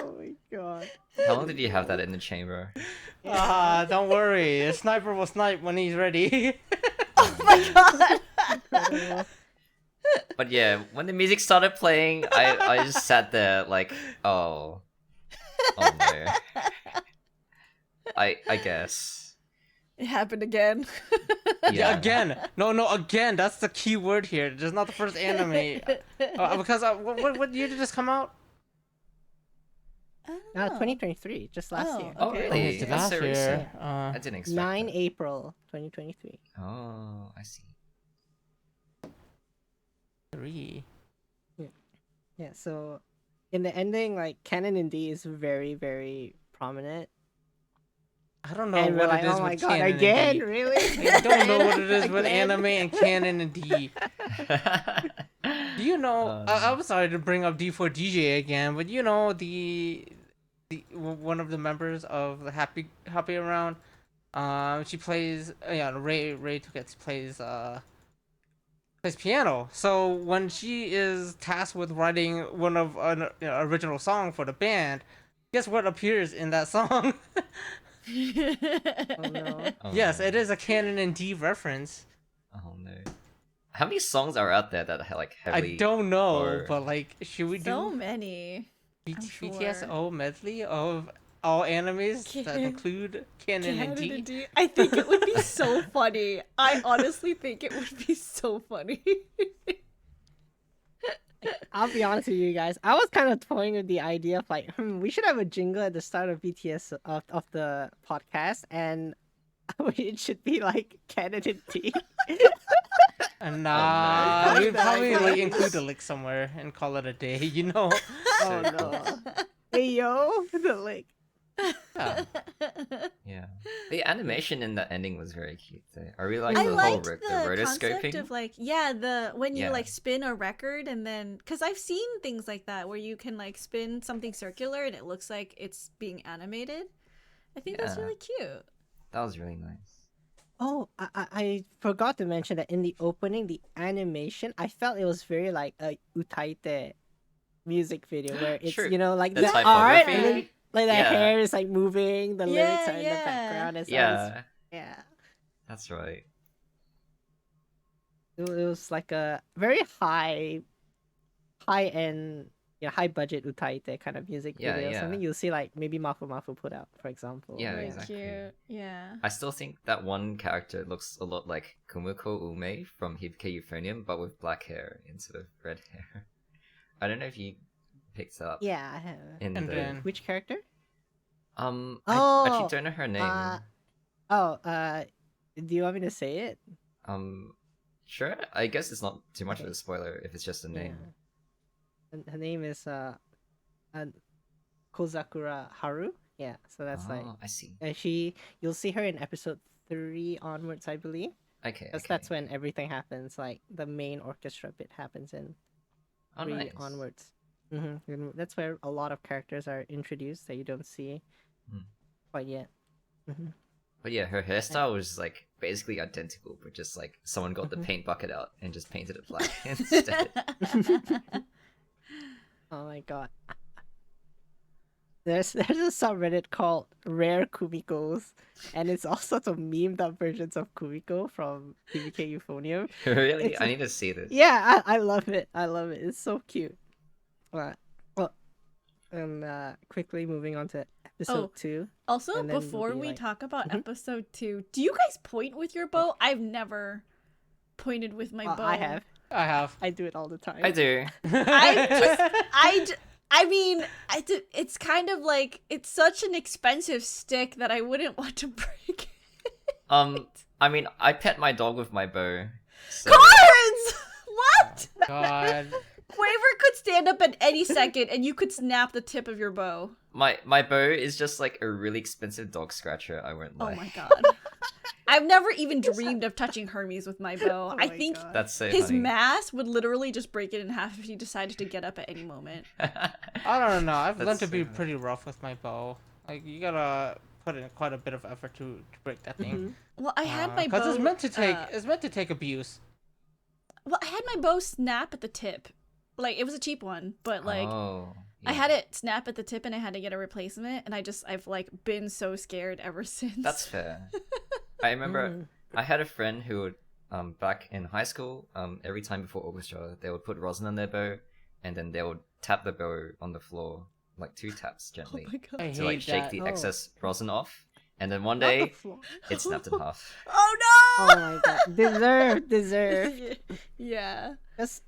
[SPEAKER 1] Oh my god!
[SPEAKER 2] How long did you have that in the chamber?
[SPEAKER 4] Don't worry. The sniper will snipe when he's ready.
[SPEAKER 3] Oh my god!
[SPEAKER 1] Incredible.
[SPEAKER 2] But yeah, when the music started playing, I just sat there like, oh no. I guess.
[SPEAKER 3] It happened again.
[SPEAKER 4] Yeah, again. No, again. That's the key word here. This is not the first anime. Because what year did this come out?
[SPEAKER 3] I don't know.
[SPEAKER 1] 2023, just last
[SPEAKER 3] Oh,
[SPEAKER 1] year.
[SPEAKER 2] Oh,
[SPEAKER 3] okay.
[SPEAKER 2] really?
[SPEAKER 4] it's
[SPEAKER 2] That's
[SPEAKER 4] last
[SPEAKER 2] so
[SPEAKER 4] year.
[SPEAKER 2] recent. I didn't expect
[SPEAKER 1] 9
[SPEAKER 2] that.
[SPEAKER 1] April 2023.
[SPEAKER 2] Oh, I see.
[SPEAKER 4] 3.
[SPEAKER 1] Yeah, so in the ending, like canon in D is very, very prominent.
[SPEAKER 4] I don't know
[SPEAKER 1] And we're
[SPEAKER 4] what
[SPEAKER 1] like,
[SPEAKER 4] it is
[SPEAKER 1] oh my
[SPEAKER 4] with
[SPEAKER 1] god,
[SPEAKER 4] canon
[SPEAKER 1] again?
[SPEAKER 4] and D.
[SPEAKER 1] Really?
[SPEAKER 4] I don't know what it is with
[SPEAKER 1] Again?
[SPEAKER 4] anime and canon and D. Do you know? I'm sorry to bring up D4DJ again, but you know the one of the members of the Happy Around. She plays. Ray Tukets plays piano. So when she is tasked with writing one of an original song for the band, guess what appears in that song?
[SPEAKER 1] Oh no.
[SPEAKER 2] Oh,
[SPEAKER 4] Yes,
[SPEAKER 2] no.
[SPEAKER 4] it is a canon and D reference.
[SPEAKER 2] Oh no. How many songs are out there that are like heavily?
[SPEAKER 4] I don't know,
[SPEAKER 2] or-
[SPEAKER 4] but like, should we
[SPEAKER 3] So
[SPEAKER 4] do
[SPEAKER 3] many. I'm sure.
[SPEAKER 4] VTSO medley of all animes that
[SPEAKER 3] Can-
[SPEAKER 4] include canon and D?
[SPEAKER 3] D. I think it would be so funny. I honestly think it would be so funny.
[SPEAKER 1] I'll be honest with you guys. I was kind of toying with the idea of like, we should have a jingle at the start of BTS of the podcast, and it should be like canon in D.
[SPEAKER 4] And
[SPEAKER 2] no.
[SPEAKER 4] we'd probably like
[SPEAKER 1] Nice.
[SPEAKER 4] include a lick somewhere and call it a day, you know?
[SPEAKER 1] Oh no. Hey yo, the lick.
[SPEAKER 4] Yeah.
[SPEAKER 2] Yeah. The animation in the ending was very cute. Though. I really liked
[SPEAKER 3] I
[SPEAKER 2] the whole
[SPEAKER 3] liked
[SPEAKER 2] the
[SPEAKER 3] the concept
[SPEAKER 2] rotoscoping.
[SPEAKER 3] of like when you
[SPEAKER 2] Yeah.
[SPEAKER 3] like spin a record and then because I've seen things like that where you can like spin something circular and it looks like it's being animated. I think that's
[SPEAKER 2] Yeah.
[SPEAKER 3] really cute.
[SPEAKER 2] That was really nice.
[SPEAKER 1] Oh, I forgot to mention that in the opening, the animation, I felt it was very like a utaite music video where it's
[SPEAKER 2] True.
[SPEAKER 1] like
[SPEAKER 2] The
[SPEAKER 1] the art, and then,
[SPEAKER 2] typography.
[SPEAKER 1] like the
[SPEAKER 2] Yeah.
[SPEAKER 1] hair is like moving, the lyrics
[SPEAKER 3] Yeah,
[SPEAKER 1] are in the
[SPEAKER 3] yeah.
[SPEAKER 1] background. It's always,
[SPEAKER 2] Yeah,
[SPEAKER 1] yeah.
[SPEAKER 2] that's right.
[SPEAKER 1] it was like a very high end, high budget utaite kind of music
[SPEAKER 2] Yeah,
[SPEAKER 1] video.
[SPEAKER 2] yeah.
[SPEAKER 1] Something you'll see like maybe Mafu Mafu put out, for example.
[SPEAKER 2] Yeah,
[SPEAKER 3] Very
[SPEAKER 2] exactly.
[SPEAKER 3] cute. Yeah.
[SPEAKER 2] I still think that one character looks a lot like Kumiko Ume from Hibike Euphonium, but with black hair instead of red hair. I don't know if you picked up.
[SPEAKER 1] Yeah, I have.
[SPEAKER 2] In
[SPEAKER 4] And
[SPEAKER 2] the
[SPEAKER 4] then-
[SPEAKER 1] Which character?
[SPEAKER 2] I
[SPEAKER 1] Oh,
[SPEAKER 2] actually don't know her name.
[SPEAKER 1] Do you want me to say it?
[SPEAKER 2] Sure. I guess it's not too much of a spoiler if it's just a name.
[SPEAKER 1] Yeah. And her name is Kozakura Haru. Yeah, so that's like,
[SPEAKER 2] I see.
[SPEAKER 1] and you'll see her in episode 3 onwards, I believe.
[SPEAKER 2] Okay.
[SPEAKER 1] Because that's when everything happens. Like the main orchestra bit happens in 3
[SPEAKER 2] nice.
[SPEAKER 1] onwards. And that's where a lot of characters are introduced that you don't see quite yet.
[SPEAKER 2] But yeah, her hairstyle was like basically identical, but just like someone got the paint bucket out and just painted it black instead.
[SPEAKER 1] Oh my god. There's a subreddit called Rare Kumikos, and it's all sorts of memed up versions of Kumiko from PBK Euphonium.
[SPEAKER 2] Really?
[SPEAKER 1] It's
[SPEAKER 2] I need to see this.
[SPEAKER 1] Yeah, I love it. I love it. It's so cute. And quickly moving on to episode 2.
[SPEAKER 3] Also,
[SPEAKER 1] And then
[SPEAKER 3] before
[SPEAKER 1] we'll be
[SPEAKER 3] we
[SPEAKER 1] like-
[SPEAKER 3] talk about episode 2, do you guys point with your bow? I've never pointed with my bow.
[SPEAKER 1] I have.
[SPEAKER 4] I have.
[SPEAKER 1] I do it all the time.
[SPEAKER 2] I do.
[SPEAKER 3] It's kind of like, it's such an expensive stick that I wouldn't want to break.
[SPEAKER 2] I mean, I pet my dog with my bow. So...
[SPEAKER 3] Cards! What?
[SPEAKER 4] God.
[SPEAKER 3] Quaver could stand up at any second and you could snap the tip of your bow.
[SPEAKER 2] My bow is just like a really expensive dog scratcher, I won't lie.
[SPEAKER 3] Oh my god. I've never even dreamed of touching Hermes with my bow.
[SPEAKER 1] Oh
[SPEAKER 3] I
[SPEAKER 1] my
[SPEAKER 3] think
[SPEAKER 1] God.
[SPEAKER 2] That's so
[SPEAKER 3] his
[SPEAKER 2] funny.
[SPEAKER 3] mass would literally just break it in half if he decided to get up at any moment.
[SPEAKER 4] I don't know. I've learned
[SPEAKER 2] That's
[SPEAKER 4] to be
[SPEAKER 2] so-
[SPEAKER 4] pretty rough with my bow. Like you gotta put in quite a bit of effort to break that thing.
[SPEAKER 3] Well, I had my bow.
[SPEAKER 4] Because it's meant to take abuse.
[SPEAKER 3] Well, I had my bow snap at the tip. Like, it was a cheap one, but like,
[SPEAKER 2] Oh,
[SPEAKER 3] I
[SPEAKER 2] yeah.
[SPEAKER 3] had it snap at the tip and I had to get a replacement, and I've like been so scared ever since.
[SPEAKER 2] That's fair. I remember I had a friend who would, back in high school, every time before orchestra, they would put rosin on their bow, and then they would tap the bow on the floor, like 2 taps
[SPEAKER 3] Oh
[SPEAKER 2] gently,
[SPEAKER 3] my god.
[SPEAKER 4] I
[SPEAKER 2] to like
[SPEAKER 4] hate
[SPEAKER 2] shake
[SPEAKER 4] that.
[SPEAKER 2] the
[SPEAKER 1] Oh.
[SPEAKER 2] excess rosin off. And then one
[SPEAKER 1] Not the
[SPEAKER 2] day,
[SPEAKER 1] floor.
[SPEAKER 2] it snapped in half.
[SPEAKER 3] Oh
[SPEAKER 1] Oh my god. Deserve.
[SPEAKER 3] no! Yeah.
[SPEAKER 1] Because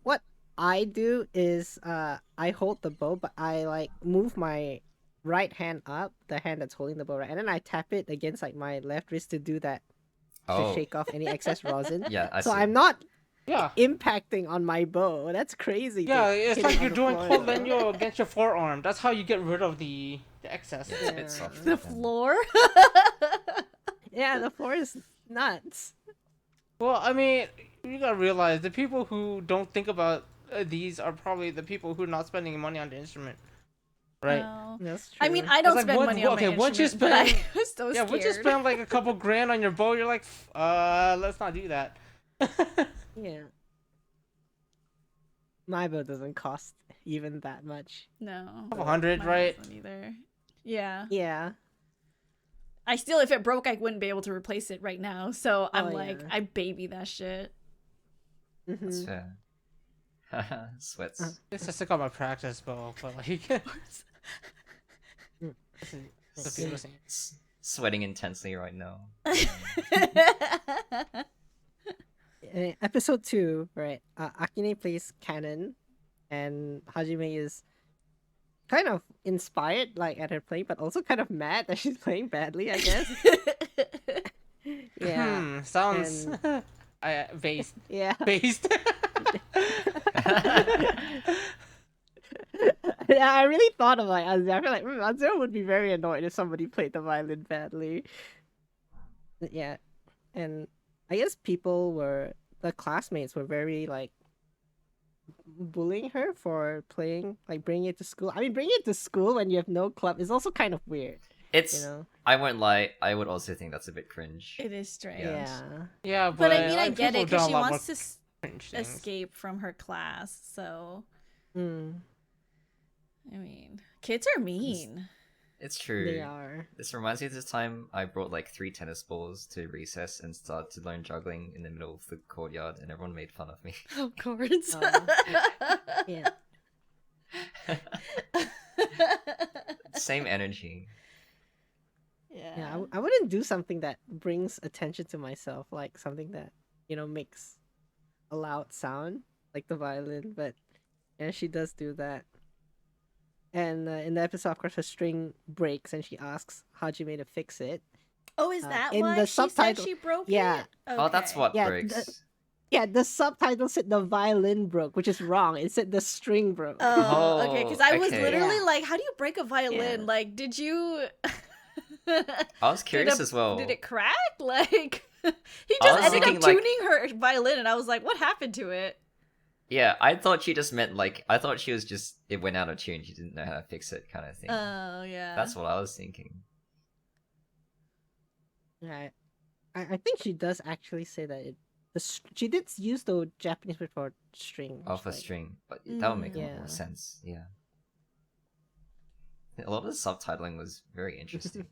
[SPEAKER 1] what I do is I hold the bow, but I like move my right hand up, the hand that's holding the bow, right, and then I tap it against like my left wrist to do that, to
[SPEAKER 2] Oh,
[SPEAKER 1] shake off any excess rosin.
[SPEAKER 2] yeah, I
[SPEAKER 1] So
[SPEAKER 2] see.
[SPEAKER 1] I'm not
[SPEAKER 4] Yeah.
[SPEAKER 1] impacting on my bow. That's crazy.
[SPEAKER 4] Yeah,
[SPEAKER 1] to
[SPEAKER 4] it's
[SPEAKER 1] hit
[SPEAKER 4] like
[SPEAKER 1] on
[SPEAKER 4] you're
[SPEAKER 1] the
[SPEAKER 4] doing
[SPEAKER 1] floor.
[SPEAKER 4] cold lenyo against your forearm. That's how you get rid of the excess.
[SPEAKER 2] Yeah, it's a bit
[SPEAKER 1] Yeah.
[SPEAKER 2] soft.
[SPEAKER 3] The
[SPEAKER 2] yeah.
[SPEAKER 3] floor?
[SPEAKER 1] Yeah, the floor is nuts.
[SPEAKER 4] Well, I mean, you gotta realize the people who don't think about these are probably the people who are not spending money on the instrument, right?
[SPEAKER 3] No.
[SPEAKER 1] That's true.
[SPEAKER 3] I mean, I don't
[SPEAKER 4] like,
[SPEAKER 3] spend
[SPEAKER 4] what-
[SPEAKER 3] money on
[SPEAKER 4] okay,
[SPEAKER 3] my
[SPEAKER 4] once you
[SPEAKER 3] instrument, but
[SPEAKER 4] spend-
[SPEAKER 3] I was so
[SPEAKER 4] Yeah,
[SPEAKER 3] scared.
[SPEAKER 4] once you spend like a couple grand on your bow, you're like, let's not do that.
[SPEAKER 1] Yeah. My bow doesn't cost even that much.
[SPEAKER 3] No.
[SPEAKER 4] Couple hundred,
[SPEAKER 3] Mine
[SPEAKER 4] right?
[SPEAKER 3] doesn't either. Yeah.
[SPEAKER 1] Yeah.
[SPEAKER 3] I still, if it broke, I wouldn't be able to replace it right now. So I'm
[SPEAKER 1] Oh,
[SPEAKER 3] like,
[SPEAKER 1] yeah.
[SPEAKER 3] I baby that shit.
[SPEAKER 2] That's
[SPEAKER 1] Mhm.
[SPEAKER 2] fair. Sweats.
[SPEAKER 4] It's just like on my practice bow, but like, this is the people saying.
[SPEAKER 2] Sweating intensely right now.
[SPEAKER 1] Episode 2, right? Akine plays canon, and Hajime is kind of inspired, like at her playing, but also kind of mad that she's playing badly, I guess. Yeah,
[SPEAKER 4] Sounds based.
[SPEAKER 1] yeah.
[SPEAKER 4] Based.
[SPEAKER 1] Yeah, I really thought of like Azure. I feel like Azure would be very annoyed if somebody played the violin badly. Yeah, and I guess the classmates were very like bullying her for playing, like bringing it to school. I mean, bringing it to school when you have no club is also kind of weird,
[SPEAKER 2] It's.
[SPEAKER 1] you know?
[SPEAKER 2] I won't lie. I would also think that's a bit cringe.
[SPEAKER 3] It is strange.
[SPEAKER 1] Yeah.
[SPEAKER 4] Yeah,
[SPEAKER 3] But I mean, I
[SPEAKER 4] like,
[SPEAKER 3] get it
[SPEAKER 4] people
[SPEAKER 3] because
[SPEAKER 4] do
[SPEAKER 3] she
[SPEAKER 4] a lot
[SPEAKER 3] wants
[SPEAKER 4] more
[SPEAKER 3] to
[SPEAKER 4] cringe things.
[SPEAKER 3] escape from her class. So,
[SPEAKER 1] Mm.
[SPEAKER 3] I mean, kids are mean.
[SPEAKER 2] It's true.
[SPEAKER 1] They are.
[SPEAKER 2] This reminds me of this time I brought like 3 tennis balls to recess and started to learn juggling in the middle of the courtyard, and everyone made fun of me.
[SPEAKER 3] Of course.
[SPEAKER 1] Yeah.
[SPEAKER 2] Same energy.
[SPEAKER 1] Yeah, I wouldn't do something that brings attention to myself, like something that, makes a loud sound, like the violin, but yeah, she does do that. And in the episode, of course, her string breaks and she asks Hajime to fix it.
[SPEAKER 3] Oh, is that
[SPEAKER 1] in
[SPEAKER 3] why
[SPEAKER 1] the
[SPEAKER 3] she
[SPEAKER 1] subtitle-
[SPEAKER 3] said she broke
[SPEAKER 1] Yeah.
[SPEAKER 3] it?
[SPEAKER 2] Oh, that's
[SPEAKER 3] Okay.
[SPEAKER 2] what
[SPEAKER 1] Yeah,
[SPEAKER 2] breaks.
[SPEAKER 1] Yeah, the subtitle said the violin broke, which is wrong. It said the string broke.
[SPEAKER 3] Oh, okay. Because I was
[SPEAKER 2] okay.
[SPEAKER 3] literally
[SPEAKER 1] Yeah.
[SPEAKER 3] like, how do you break a violin?
[SPEAKER 1] Yeah.
[SPEAKER 3] Like, did you...
[SPEAKER 2] I was curious as well.
[SPEAKER 3] Did it crack? Like, he
[SPEAKER 2] I
[SPEAKER 3] just
[SPEAKER 2] was
[SPEAKER 3] ended up
[SPEAKER 2] thinking, like-
[SPEAKER 3] tuning her violin, and I was like, what happened to it?
[SPEAKER 2] Yeah, I thought she just meant like I thought she was just it went out of tune. She didn't know how to fix it, kind of thing.
[SPEAKER 3] Oh, yeah.
[SPEAKER 2] That's what I was thinking.
[SPEAKER 1] Yeah, I think she does actually say that she did use the Japanese word for string.
[SPEAKER 2] Off a
[SPEAKER 1] which, like,
[SPEAKER 2] string, but that would make a lot
[SPEAKER 1] Yeah.
[SPEAKER 2] more sense. Yeah. A lot of the subtitling was very interesting,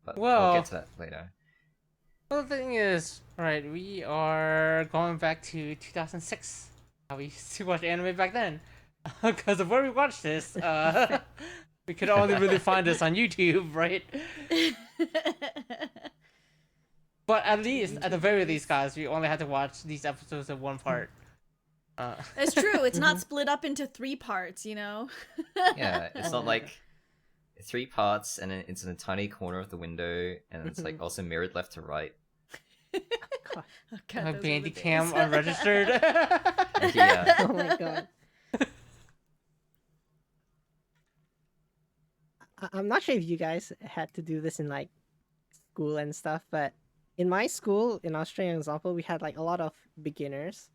[SPEAKER 2] but
[SPEAKER 4] Well-
[SPEAKER 2] we'll get to that later.
[SPEAKER 4] Well, the thing is, right, we are going back to 2006. How we used to watch anime back then. Because of where we watched this, we could only really find this on YouTube, right? But at least, at the very least, guys, we only had to watch these episodes in one part.
[SPEAKER 3] It's true. It's not split up into 3 parts, you know?
[SPEAKER 2] Yeah, it's not like 3 parts and it's in a tiny corner of the window, and it's like also mirrored left to right.
[SPEAKER 1] God.
[SPEAKER 3] Oh, God, those were the
[SPEAKER 4] Bandicam
[SPEAKER 3] days.
[SPEAKER 4] unregistered.
[SPEAKER 2] Yeah.
[SPEAKER 1] Oh my god. I'm not sure if you guys had to do this in like school and stuff, but in my school, in Australia, for example, we had like a lot of beginners,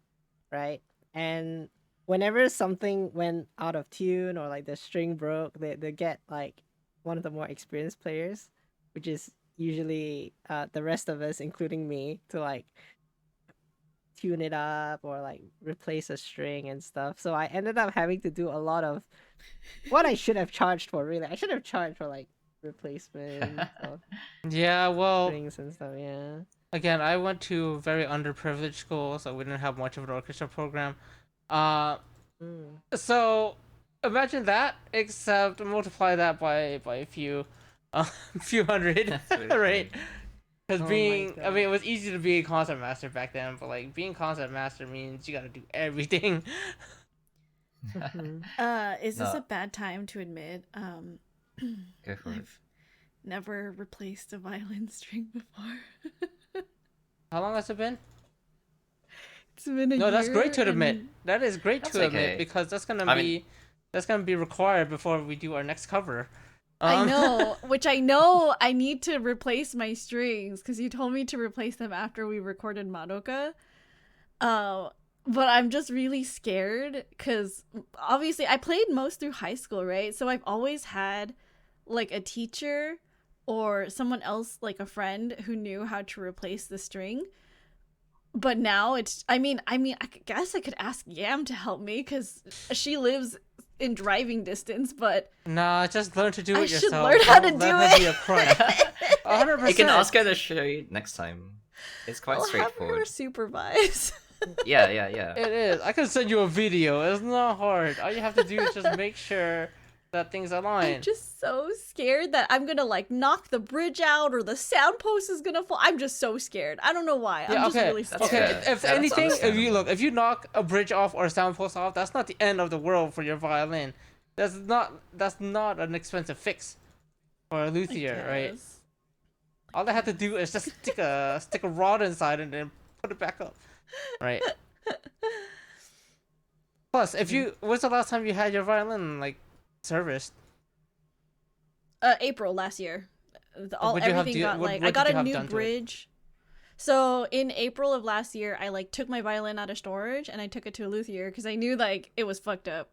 [SPEAKER 1] right? And whenever something went out of tune or like the string broke, they get like one of the more experienced players, which is usually the rest of us, including me, to like tune it up or like replace a string and stuff. So I ended up having to do a lot of what I should have charged for. Really, I should have charged for like replacement of
[SPEAKER 4] Yeah, well,
[SPEAKER 1] strings and stuff. Yeah.
[SPEAKER 4] again, I went to a very underprivileged school, so we didn't have much of an orchestra program.
[SPEAKER 1] Mm.
[SPEAKER 4] So imagine that, except multiply that by a few, few hundred,
[SPEAKER 2] That's really
[SPEAKER 4] right?
[SPEAKER 2] funny.
[SPEAKER 4] Because
[SPEAKER 1] Oh my
[SPEAKER 4] being, I
[SPEAKER 1] God.
[SPEAKER 4] mean, it was easy to be a concert master back then, but like being concert master means you gotta do everything.
[SPEAKER 1] Mhm.
[SPEAKER 3] Is this
[SPEAKER 2] No.
[SPEAKER 3] a bad time to admit?
[SPEAKER 2] Go for it.
[SPEAKER 3] I've never replaced a violin string before.
[SPEAKER 4] How long has it been?
[SPEAKER 3] It's been a
[SPEAKER 4] No, that's
[SPEAKER 3] year
[SPEAKER 4] great to admit.
[SPEAKER 3] and-
[SPEAKER 4] That is great
[SPEAKER 2] That's
[SPEAKER 4] to admit
[SPEAKER 2] okay.
[SPEAKER 4] because that's gonna
[SPEAKER 2] I
[SPEAKER 4] be
[SPEAKER 2] mean-
[SPEAKER 4] that's gonna be required before we do our next cover.
[SPEAKER 3] I know, which I know I need to replace my strings because you told me to replace them after we recorded Madoka. But I'm just really scared because obviously I played most through high school, right? So I've always had like a teacher or someone else, like a friend who knew how to replace the string. But now it's, I mean, I guess I could ask Yam to help me because she lives in driving distance, but
[SPEAKER 4] Nah, just learn to do
[SPEAKER 3] I
[SPEAKER 4] it
[SPEAKER 3] should
[SPEAKER 4] yourself.
[SPEAKER 3] learn how to
[SPEAKER 4] Don't
[SPEAKER 3] do
[SPEAKER 4] let her
[SPEAKER 3] it.
[SPEAKER 4] be a crutch. 100%.
[SPEAKER 2] You can ask her to show you next time. It's quite
[SPEAKER 3] I'll have her
[SPEAKER 2] straightforward.
[SPEAKER 3] supervise.
[SPEAKER 2] Yeah.
[SPEAKER 4] It is. I can send you a video. It's not hard. All you have to do is just make sure that things align.
[SPEAKER 3] I'm just so scared that I'm gonna like knock the bridge out or the sound post is gonna fall. I'm just so scared. I don't know why. I'm just really scared.
[SPEAKER 2] That's
[SPEAKER 4] Okay,
[SPEAKER 2] fair.
[SPEAKER 4] if
[SPEAKER 2] Yeah, that's
[SPEAKER 4] anything,
[SPEAKER 2] understandable.
[SPEAKER 4] if you knock a bridge off or a sound post off, that's not the end of the world for your violin. That's not an expensive fix for a
[SPEAKER 3] I
[SPEAKER 4] luthier, right?
[SPEAKER 3] guess.
[SPEAKER 4] All they have to do is just stick a rod inside and then put it back up, right? Plus, when's the last time you had your violin like serviced?
[SPEAKER 3] April last year.
[SPEAKER 4] What'd you have
[SPEAKER 3] Everything
[SPEAKER 4] do-
[SPEAKER 3] got
[SPEAKER 4] what-
[SPEAKER 3] like
[SPEAKER 4] what
[SPEAKER 3] I got
[SPEAKER 4] did you
[SPEAKER 3] a
[SPEAKER 4] have
[SPEAKER 3] new
[SPEAKER 4] done to it?
[SPEAKER 3] bridge. So in April of last year, I like took my violin out of storage and I took it to a luthier because I knew like it was fucked up.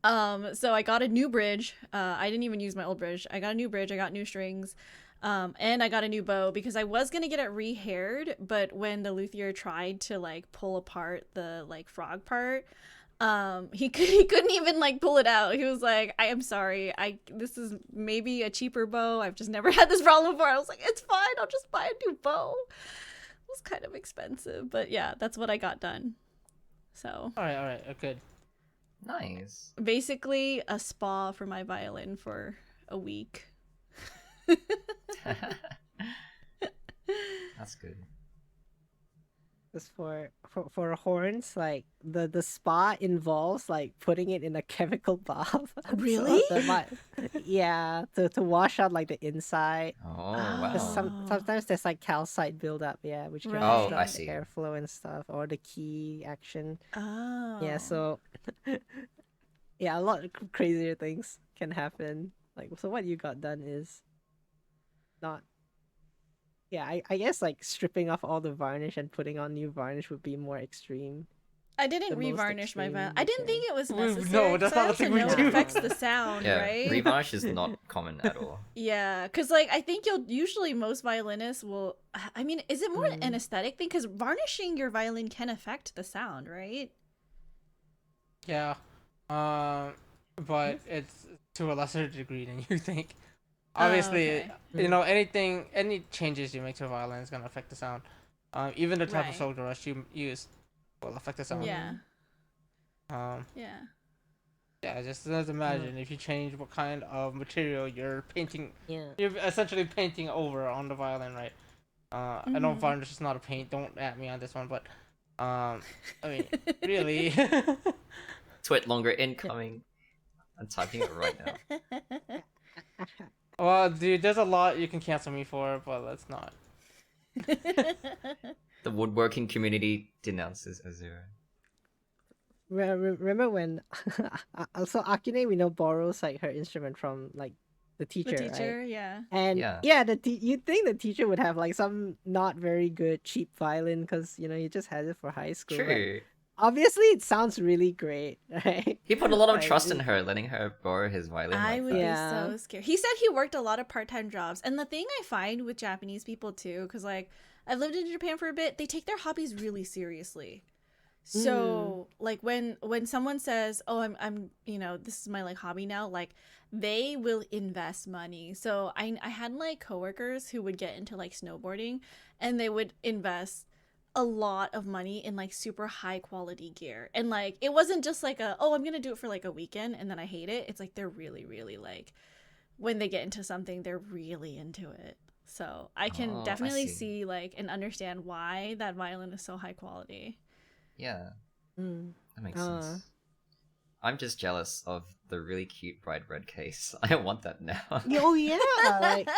[SPEAKER 3] So I got a new bridge. I didn't even use my old bridge. I got a new bridge. I got new strings. And I got a new bow because I was gonna get it re-haired, but when the luthier tried to like pull apart the like frog part, he couldn't even like pull it out. He was like, I am sorry, this is maybe a cheaper bow, I've just never had this problem before. I was like, it's fine, I'll just buy a new bow. It was kind of expensive, but yeah, that's what I got done. So
[SPEAKER 4] All right, good.
[SPEAKER 2] Nice.
[SPEAKER 3] basically a spa for my violin for a week.
[SPEAKER 2] That's good.
[SPEAKER 1] Just for horns, like the spa involves like putting it in a chemical bath. So
[SPEAKER 3] Really?
[SPEAKER 1] yeah, to wash out like the inside.
[SPEAKER 2] Oh,
[SPEAKER 1] Because
[SPEAKER 2] wow.
[SPEAKER 1] sometimes there's like calcite buildup, yeah, which can
[SPEAKER 3] Right.
[SPEAKER 2] Oh,
[SPEAKER 1] obstruct
[SPEAKER 2] I
[SPEAKER 1] the
[SPEAKER 2] see.
[SPEAKER 1] airflow and stuff, or the key action.
[SPEAKER 3] Oh.
[SPEAKER 1] Yeah, so yeah, a lot of crazier things can happen. Like, so what you got done is not. Yeah, I guess like stripping off all the varnish and putting on new varnish would be more extreme.
[SPEAKER 3] I didn't
[SPEAKER 1] the most
[SPEAKER 3] re-varnish my violin.
[SPEAKER 1] extreme
[SPEAKER 3] I
[SPEAKER 1] you
[SPEAKER 3] didn't
[SPEAKER 1] can.
[SPEAKER 3] think it was
[SPEAKER 4] No,
[SPEAKER 3] necessary.
[SPEAKER 4] that's
[SPEAKER 3] 'cause I
[SPEAKER 4] not a
[SPEAKER 3] also
[SPEAKER 4] thing we
[SPEAKER 3] know it
[SPEAKER 4] do.
[SPEAKER 3] affects the sound,
[SPEAKER 2] Yeah,
[SPEAKER 3] right?
[SPEAKER 2] revarnish is not common at all.
[SPEAKER 3] Yeah, because like I think you'll usually most violinists will. I mean, is it more an aesthetic thing? Because varnishing your violin can affect the sound, right?
[SPEAKER 4] Yeah. But it's to a lesser degree than you think. Obviously,
[SPEAKER 3] okay.
[SPEAKER 4] any changes you make to a violin is gonna affect the sound. Even the type of
[SPEAKER 3] Right.
[SPEAKER 4] shoulder rush you use will affect the sound.
[SPEAKER 3] Yeah,
[SPEAKER 4] Um,
[SPEAKER 3] yeah.
[SPEAKER 4] yeah, just imagine if you change what kind of material you're painting.
[SPEAKER 1] Yeah.
[SPEAKER 4] You're essentially painting over on the violin, right? I know
[SPEAKER 3] Mhm.
[SPEAKER 4] varnish is not a paint. Don't at me on this one, but I mean, really.
[SPEAKER 2] Tweet longer incoming. I'm typing it right now.
[SPEAKER 4] Well, dude, there's a lot you can cancel me for, but let's not.
[SPEAKER 2] The woodworking community denounces Azura.
[SPEAKER 1] Remember when also Akine, we know, borrows like her instrument from like the teacher,
[SPEAKER 3] The teacher,
[SPEAKER 1] right?
[SPEAKER 3] yeah.
[SPEAKER 1] And
[SPEAKER 2] Yeah.
[SPEAKER 1] you'd think the teacher would have like some not very good cheap violin because you just had it for high school. but
[SPEAKER 2] True.
[SPEAKER 1] obviously, it sounds really great, right?
[SPEAKER 2] He put a lot of
[SPEAKER 1] Like,
[SPEAKER 2] trust in her, letting her borrow his violin
[SPEAKER 3] I
[SPEAKER 2] like
[SPEAKER 3] would
[SPEAKER 2] that.
[SPEAKER 1] Yeah.
[SPEAKER 3] be so scared. He said he worked a lot of part-time jobs. And the thing I find with Japanese people too, because like I've lived in Japan for a bit, they take their hobbies really seriously. So like when someone says, "Oh, I'm this is my like hobby now," like they will invest money. So I had like coworkers who would get into like snowboarding, and they would invest a lot of money in like super high quality gear. And like it wasn't just like I'm gonna do it for like a weekend and then I hate it. It's like they're really, really like when they get into something, they're really into it. So I can
[SPEAKER 2] Oh, I
[SPEAKER 3] definitely
[SPEAKER 2] see.
[SPEAKER 3] see like and understand why that violin is so high quality.
[SPEAKER 2] Yeah,
[SPEAKER 1] Mm.
[SPEAKER 2] that makes sense. I'm just jealous of the really cute bright red case. I want that now.
[SPEAKER 1] Oh yeah, like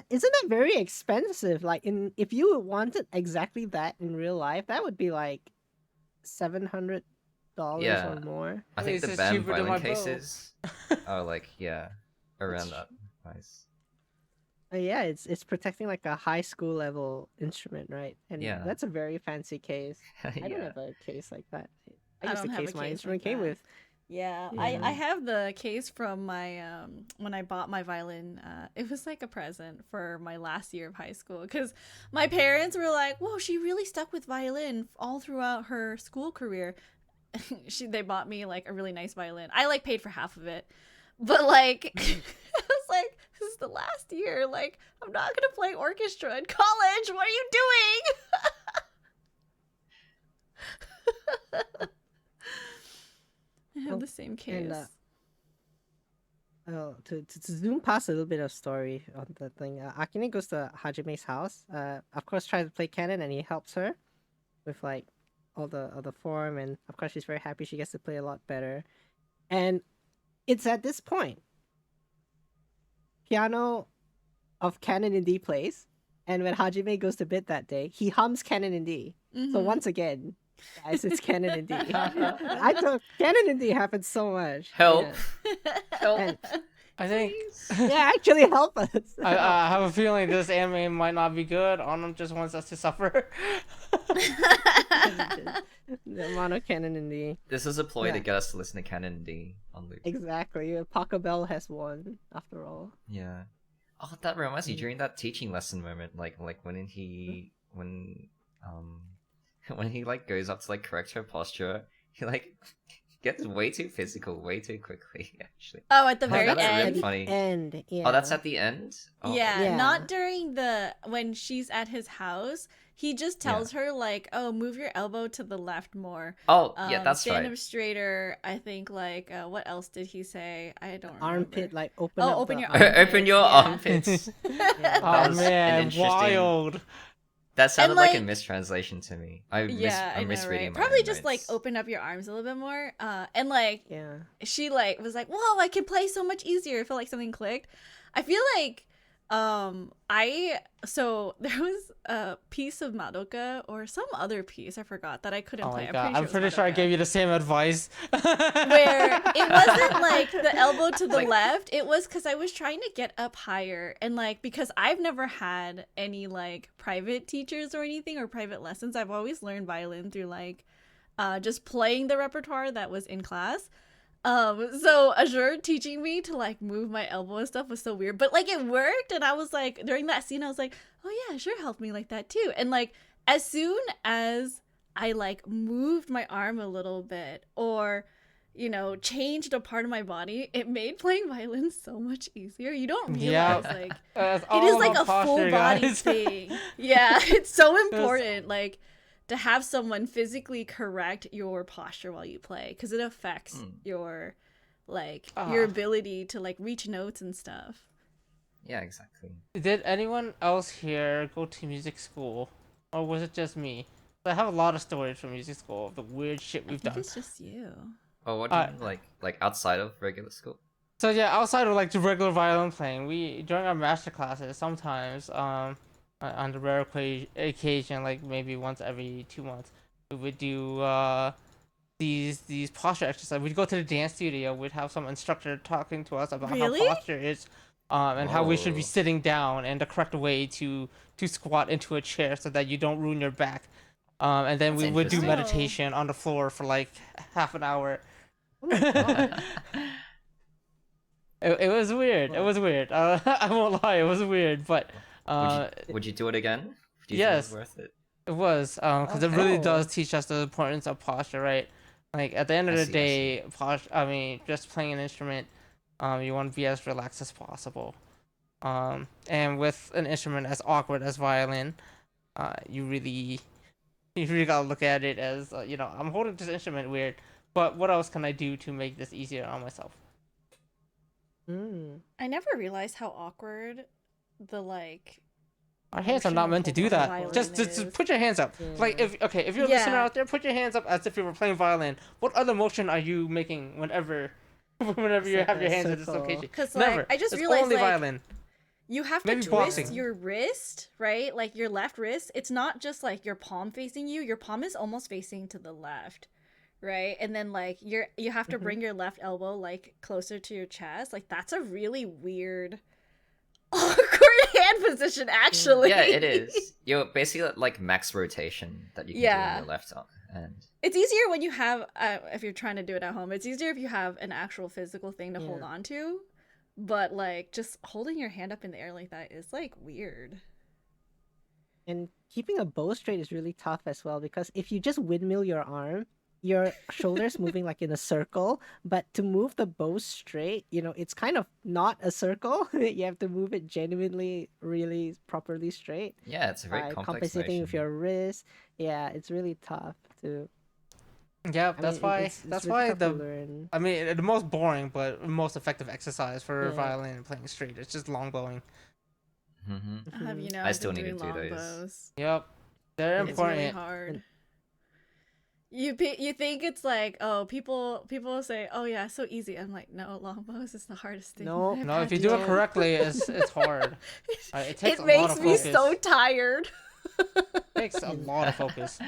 [SPEAKER 1] isn't that very expensive? Like if you wanted exactly that in real life, that would be like $700
[SPEAKER 2] Yeah.
[SPEAKER 1] or more.
[SPEAKER 2] I think
[SPEAKER 4] It's
[SPEAKER 2] the
[SPEAKER 4] just
[SPEAKER 2] BAM
[SPEAKER 4] cheaper than my
[SPEAKER 2] violin
[SPEAKER 4] bow.
[SPEAKER 2] cases are like, yeah, around that price.
[SPEAKER 1] Yeah, it's protecting like a high school level instrument, right? And
[SPEAKER 2] Yeah.
[SPEAKER 1] that's a very fancy case. I don't
[SPEAKER 2] Yeah.
[SPEAKER 1] have a case like that.
[SPEAKER 3] I
[SPEAKER 1] I used
[SPEAKER 3] don't
[SPEAKER 1] the
[SPEAKER 3] have a
[SPEAKER 1] case my
[SPEAKER 3] case
[SPEAKER 1] instrument
[SPEAKER 3] like
[SPEAKER 1] came
[SPEAKER 3] that.
[SPEAKER 1] with.
[SPEAKER 3] Yeah,
[SPEAKER 1] Yeah.
[SPEAKER 3] I have the case from my when I bought my violin. It was like a present for my last year of high school because my parents were like, "Whoa, she really stuck with violin all throughout her school career." They bought me like a really nice violin. I like paid for half of it, but like I was like, "This is the last year. Like, I'm not gonna play orchestra in college. What are you doing?" I have the same case.
[SPEAKER 1] And to zoom past a little bit of story on the thing, Akine goes to Hajime's house. Of course, tries to play canon, and he helps her with like all the form, and of course, she's very happy. She gets to play a lot better, and it's at this point, piano of canon in D plays, and when Hajime goes to bed that day, he hums canon in D. So
[SPEAKER 3] Mhm.
[SPEAKER 1] once again, guys, it's canon in D. I thought canon in D happens so much.
[SPEAKER 2] Help!
[SPEAKER 1] Yeah.
[SPEAKER 2] Help!
[SPEAKER 1] And-
[SPEAKER 4] I think
[SPEAKER 1] Yeah, actually help us.
[SPEAKER 4] I have a feeling this anime might not be good. Onum just wants us to suffer.
[SPEAKER 1] The mono canon in D.
[SPEAKER 2] This is a ploy to
[SPEAKER 1] Yeah.
[SPEAKER 2] get us to listen to Canon D on loop.
[SPEAKER 1] Exactly. Paca Bell has won, after all.
[SPEAKER 2] Yeah. Oh, that reminds me, during that teaching lesson moment, like when he when he like goes up to like correct her posture, He like gets way too physical way too quickly. Actually.
[SPEAKER 3] Oh, at the
[SPEAKER 2] Oh,
[SPEAKER 3] very
[SPEAKER 2] that's
[SPEAKER 3] end.
[SPEAKER 2] really
[SPEAKER 1] At the
[SPEAKER 2] funny.
[SPEAKER 1] end, yeah.
[SPEAKER 2] Oh, that's at the end. Oh,
[SPEAKER 3] Yeah,
[SPEAKER 1] Yeah.
[SPEAKER 3] not during when she's at his house. He just tells her like, "Oh, move your elbow to the left more.
[SPEAKER 2] Oh, yeah, that's
[SPEAKER 3] Stand
[SPEAKER 2] right.
[SPEAKER 3] up straighter." I think like what else did he say? I don't remember.
[SPEAKER 1] Armpit, like open
[SPEAKER 3] Oh,
[SPEAKER 1] up.
[SPEAKER 3] open
[SPEAKER 1] the
[SPEAKER 3] your
[SPEAKER 1] armpit.
[SPEAKER 2] Open your
[SPEAKER 3] Yeah.
[SPEAKER 2] armpits.
[SPEAKER 1] Yeah.
[SPEAKER 2] That
[SPEAKER 4] Oh
[SPEAKER 2] was an
[SPEAKER 4] man,
[SPEAKER 2] interesting-
[SPEAKER 4] wild.
[SPEAKER 2] That sounded like a
[SPEAKER 3] like-
[SPEAKER 2] mistranslation to me.
[SPEAKER 3] I
[SPEAKER 2] I'm
[SPEAKER 3] know,
[SPEAKER 2] misreading
[SPEAKER 3] right?
[SPEAKER 2] my
[SPEAKER 3] Probably
[SPEAKER 2] own
[SPEAKER 3] just like
[SPEAKER 2] notes.
[SPEAKER 3] open up your arms a little bit more. And like
[SPEAKER 1] Yeah.
[SPEAKER 3] she like was like, "Whoa, I can play so much easier." I felt like something clicked. I feel like so there was a piece of Madoka or some other piece I forgot that I couldn't
[SPEAKER 4] Oh
[SPEAKER 3] play.
[SPEAKER 4] my god, I'm
[SPEAKER 3] it was
[SPEAKER 4] pretty sure I
[SPEAKER 3] Madoka.
[SPEAKER 4] gave you the same advice.
[SPEAKER 3] Where it wasn't like the elbow to the left, it was because I was trying to get up higher, and like because I've never had any like private teachers or anything or private lessons. I've always learned violin through like just playing the repertoire that was in class. So Azure teaching me to like move my elbow and stuff was so weird, but like it worked, and I was like during that scene I was like, oh yeah, Azure helped me like that too. And like as soon as I like moved my arm a little bit or changed a part of my body, it made playing violin so much easier. You don't realize like
[SPEAKER 4] It's
[SPEAKER 3] it is
[SPEAKER 4] all
[SPEAKER 3] like a
[SPEAKER 4] about
[SPEAKER 3] full
[SPEAKER 4] posture,
[SPEAKER 3] body
[SPEAKER 4] guys.
[SPEAKER 3] thing. Yeah, it's so important like to have someone physically correct your posture while you play, because it affects your your ability to like reach notes and stuff.
[SPEAKER 2] Yeah, exactly.
[SPEAKER 4] Did anyone else here go to music school, or was it just me? I have a lot of stories from music school of the weird shit
[SPEAKER 3] I
[SPEAKER 4] we've
[SPEAKER 3] think
[SPEAKER 4] done.
[SPEAKER 3] it's just you.
[SPEAKER 2] Oh, what do you mean, like outside of regular school?
[SPEAKER 4] So yeah, outside of like the regular violin playing, we during our master classes sometimes on the rare occasion, like maybe once every 2 months, we would do these posture exercises. We'd go to the dance studio. We'd have some instructor talking to us about
[SPEAKER 3] Really?
[SPEAKER 4] how posture is, and how we should be
[SPEAKER 2] Whoa.
[SPEAKER 4] sitting down and the correct way to squat into a chair so that you don't ruin your back. And then
[SPEAKER 2] That's
[SPEAKER 4] we would do
[SPEAKER 2] interesting.
[SPEAKER 4] meditation on the floor for like half an hour.
[SPEAKER 1] Oh my god.
[SPEAKER 4] It was weird. It
[SPEAKER 1] Well-
[SPEAKER 4] was weird. I won't lie. It was weird, but
[SPEAKER 2] Would you do it again? Do you
[SPEAKER 4] yes.
[SPEAKER 2] think it was worth it?
[SPEAKER 4] it was because it really
[SPEAKER 1] Oh.
[SPEAKER 4] does teach us the importance of posture, right? Like at the end of
[SPEAKER 2] I
[SPEAKER 4] the
[SPEAKER 2] see, I
[SPEAKER 4] day, posture. I mean, just playing an instrument, you want to be as relaxed as possible. And with an instrument as awkward as violin, you really gotta look at it as I'm holding this instrument weird, but what else can I do to make this easier on myself?
[SPEAKER 1] Mm.
[SPEAKER 3] I never realized how awkward the like
[SPEAKER 4] Our hands are not meant to do that. Just put your hands up.
[SPEAKER 1] Yeah.
[SPEAKER 4] Like if you're a listener
[SPEAKER 3] Yeah.
[SPEAKER 4] out there, put your hands up as if you were playing violin. What other motion are you making whenever you
[SPEAKER 1] like
[SPEAKER 4] have your
[SPEAKER 1] a
[SPEAKER 4] hands in this
[SPEAKER 1] circle.
[SPEAKER 4] location?
[SPEAKER 3] 'Cause, like,
[SPEAKER 4] Never.
[SPEAKER 3] I just
[SPEAKER 4] it's
[SPEAKER 3] realized,
[SPEAKER 4] only
[SPEAKER 3] like,
[SPEAKER 4] violin.
[SPEAKER 3] you have to
[SPEAKER 4] Maybe
[SPEAKER 3] twist
[SPEAKER 4] boxing.
[SPEAKER 3] your wrist, right? Like your left wrist. It's not just like your palm facing you. Your palm is almost facing to the left, right? And then like you have to bring your left elbow like closer to your chest. Like that's a really weird awkward hand position actually.
[SPEAKER 2] Yeah, it is. You're basically at, like max rotation that you can do
[SPEAKER 3] Yeah.
[SPEAKER 2] on your left arm. And
[SPEAKER 3] It's easier when you have if you're trying to do it at home. It's easier if you have an actual physical thing to hold
[SPEAKER 1] Yeah.
[SPEAKER 3] on to. But like just holding your hand up in the air like that is like weird.
[SPEAKER 1] And keeping a bow straight is really tough as well, because if you just windmill your arm, your shoulders moving like in a circle, but to move the bow straight, it's kind of not a circle. You have to move it genuinely, really properly straight
[SPEAKER 2] yeah, it's a very
[SPEAKER 1] by
[SPEAKER 2] complex
[SPEAKER 1] compensating with
[SPEAKER 2] motion.
[SPEAKER 1] your wrist. Yeah, it's really tough to.
[SPEAKER 4] Yeah,
[SPEAKER 1] I
[SPEAKER 4] that's
[SPEAKER 1] mean,
[SPEAKER 4] why
[SPEAKER 1] it's
[SPEAKER 4] that's
[SPEAKER 1] really
[SPEAKER 4] why
[SPEAKER 1] tough to
[SPEAKER 4] the
[SPEAKER 1] learn.
[SPEAKER 4] I mean the most boring but most effective exercise for
[SPEAKER 1] Yeah.
[SPEAKER 4] violin and playing straight. It's just long bowing.
[SPEAKER 2] Mm-hmm.
[SPEAKER 3] Have you know?
[SPEAKER 2] I
[SPEAKER 3] I've
[SPEAKER 2] still
[SPEAKER 3] been
[SPEAKER 2] need to
[SPEAKER 3] doing
[SPEAKER 2] do
[SPEAKER 3] long
[SPEAKER 2] those.
[SPEAKER 3] bows.
[SPEAKER 4] Yep, they're
[SPEAKER 3] It's really
[SPEAKER 4] important.
[SPEAKER 3] hard. You think it's like, oh, people say, oh yeah, so easy. I'm like, no, long bows is the hardest thing.
[SPEAKER 1] No.
[SPEAKER 3] I've
[SPEAKER 4] No,
[SPEAKER 3] had
[SPEAKER 4] if you
[SPEAKER 3] to
[SPEAKER 4] do it
[SPEAKER 1] No.
[SPEAKER 4] correctly, it's hard. It takes
[SPEAKER 3] It
[SPEAKER 4] a lot
[SPEAKER 3] makes
[SPEAKER 4] of
[SPEAKER 3] me
[SPEAKER 4] focus.
[SPEAKER 3] so tired.
[SPEAKER 4] It takes a lot of focus.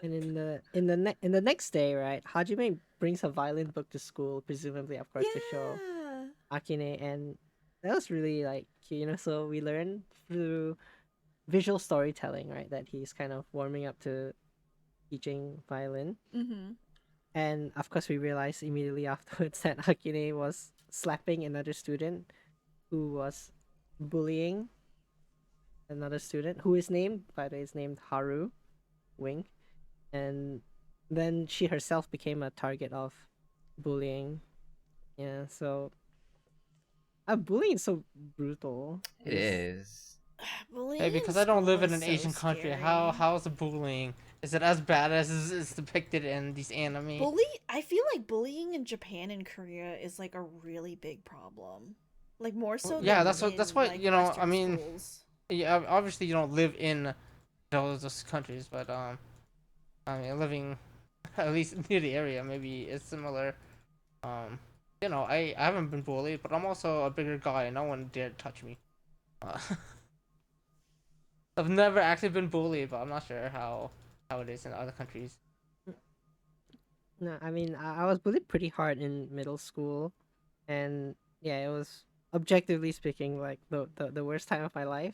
[SPEAKER 1] And in the next day, right, Hajime brings a violin book to school, presumably, of course, to show Akine, and that was really like cute, so we learned through visual storytelling, right, that he's kind of warming up to teaching violin.
[SPEAKER 3] Mm-hmm.
[SPEAKER 1] And of course we realized immediately afterwards that Akine was slapping another student who was bullying another student who is named, by the way, is named Haru Wing. And then she herself became a target of bullying. Yeah, so bullying is so brutal.
[SPEAKER 2] It is.
[SPEAKER 3] Bullying
[SPEAKER 4] Hey,
[SPEAKER 3] in
[SPEAKER 4] because I don't live
[SPEAKER 3] school
[SPEAKER 4] in
[SPEAKER 3] is
[SPEAKER 4] an
[SPEAKER 3] so
[SPEAKER 4] Asian country,
[SPEAKER 3] scary.
[SPEAKER 4] how's the bullying? Is it as bad as is depicted in these anime?
[SPEAKER 5] I feel like bullying in Japan and Korea is like a really big problem. Like more so
[SPEAKER 4] Yeah,
[SPEAKER 5] than
[SPEAKER 4] that's
[SPEAKER 5] in,
[SPEAKER 4] what
[SPEAKER 5] like,
[SPEAKER 4] you know. I
[SPEAKER 5] Western
[SPEAKER 4] mean,
[SPEAKER 5] schools.
[SPEAKER 4] yeah, obviously you don't live in those countries, but I mean, living at least near the area, maybe it's similar. You know, I haven't been bullied, but I'm also a bigger guy, and no one dared touch me. Uh, I've never actually been bullied, but I'm not sure how it is in other countries.
[SPEAKER 1] No, I mean, I was bullied pretty hard in middle school, and yeah, it was objectively speaking like the worst time of my life.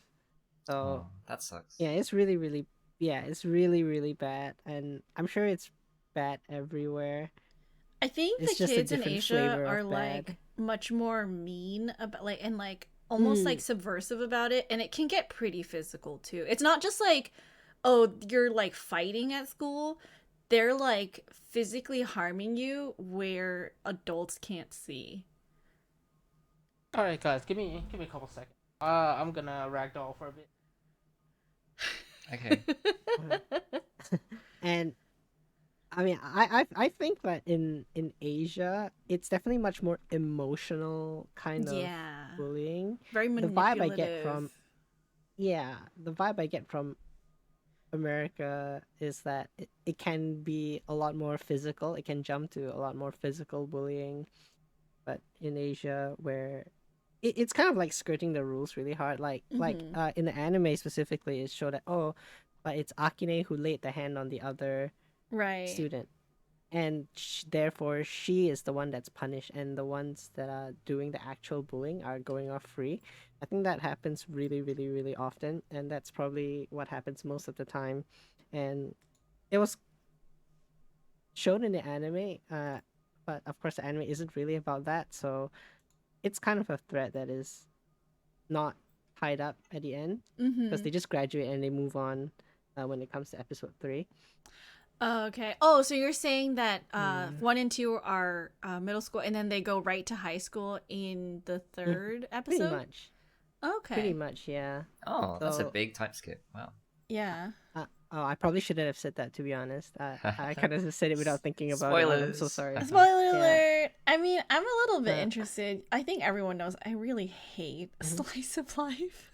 [SPEAKER 1] So
[SPEAKER 2] Oh, that sucks.
[SPEAKER 1] yeah, it's really really it's really really bad, and I'm sure it's bad everywhere.
[SPEAKER 3] I think
[SPEAKER 1] It's
[SPEAKER 3] the
[SPEAKER 1] just a
[SPEAKER 3] kids in
[SPEAKER 1] different
[SPEAKER 3] Asia
[SPEAKER 1] flavor
[SPEAKER 3] are
[SPEAKER 1] of
[SPEAKER 3] like
[SPEAKER 1] bad.
[SPEAKER 3] much more mean about like and like almost like subversive about it, and it can get pretty physical too. It's not just like, oh, you're like fighting at school. They're like physically harming you where adults can't see.
[SPEAKER 4] All right, guys, give me a couple seconds. I'm gonna ragdoll for a bit.
[SPEAKER 2] Okay.
[SPEAKER 1] And I mean, I think that in Asia, it's definitely much more emotional kind of
[SPEAKER 3] Yeah.
[SPEAKER 1] bullying.
[SPEAKER 3] Very
[SPEAKER 1] The
[SPEAKER 3] manipulative.
[SPEAKER 1] vibe I get from the vibe I get from America is that it can be a lot more physical. It can jump to a lot more physical bullying, but in Asia, where it's kind of like skirting the rules really hard. Like in the anime specifically, it showed that but it's Akine who laid the hand on the other
[SPEAKER 3] right.
[SPEAKER 1] student, and therefore she is the one that's punished, and the ones that are doing the actual bullying are going off free. I think that happens really really really often, and that's probably what happens most of the time. And it was shown in the anime, but of course the anime isn't really about that, so it's kind of a thread that is not tied up at the end, because they just graduate and they move on when it comes to episode 3.
[SPEAKER 3] Okay. Oh, so you're saying that 1 and 2 are middle school, and then they go right to high school in the third episode?
[SPEAKER 1] Pretty much.
[SPEAKER 3] Okay.
[SPEAKER 1] Pretty much, yeah.
[SPEAKER 2] Oh, that's a
[SPEAKER 1] So-
[SPEAKER 2] big time skip. Wow.
[SPEAKER 3] Yeah.
[SPEAKER 1] I probably shouldn't have said that, to be honest. I kind of said it without thinking about it. I'm so
[SPEAKER 2] Spoilers.
[SPEAKER 1] sorry.
[SPEAKER 3] Spoiler
[SPEAKER 1] Yeah.
[SPEAKER 3] alert! I mean, I'm a little bit
[SPEAKER 1] Uh,
[SPEAKER 3] interested. I think everyone knows I really hate slice of life.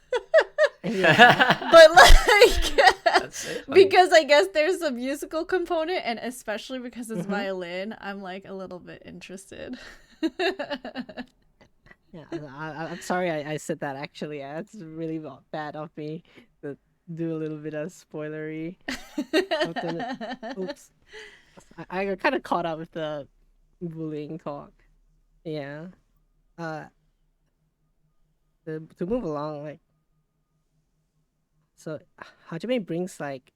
[SPEAKER 1] Yeah.
[SPEAKER 3] But like
[SPEAKER 2] That's so funny.
[SPEAKER 3] because I guess there's a musical component, and especially because it's violin, I'm like a little bit interested.
[SPEAKER 1] Yeah, I'm sorry I said that, actually. Yeah, it's really bad of me to do a little bit of spoilery. Oops. I got kind of caught up with the bullying talk. Yeah. To move along, like, so Hajime brings like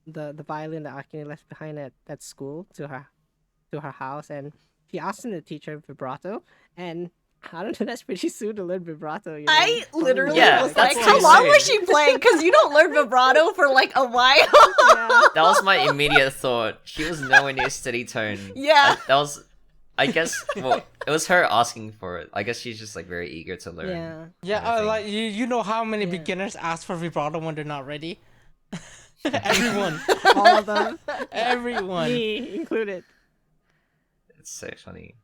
[SPEAKER 1] the violin that Akine left behind at school to her house, and she asks him to teach her vibrato, and I don't know, that's pretty soon to learn vibrato. You know?
[SPEAKER 3] I literally
[SPEAKER 2] Yeah,
[SPEAKER 3] was
[SPEAKER 2] that's
[SPEAKER 3] like,
[SPEAKER 2] too
[SPEAKER 3] how long was
[SPEAKER 2] soon.
[SPEAKER 3] she playing? Because you don't learn vibrato for like a while.
[SPEAKER 1] Yeah.
[SPEAKER 2] That was my immediate thought. She was nowhere near steady tone.
[SPEAKER 3] Yeah.
[SPEAKER 2] That was, I guess, well, it was her asking for it. I guess she's just like very eager to learn.
[SPEAKER 1] Yeah.
[SPEAKER 4] Yeah,
[SPEAKER 2] kind of thing.
[SPEAKER 4] like you know how many
[SPEAKER 1] Yeah.
[SPEAKER 4] beginners ask for vibrato when they're not ready? Everyone.
[SPEAKER 1] All of them,
[SPEAKER 4] Everyone.
[SPEAKER 1] me included.
[SPEAKER 2] It's so funny.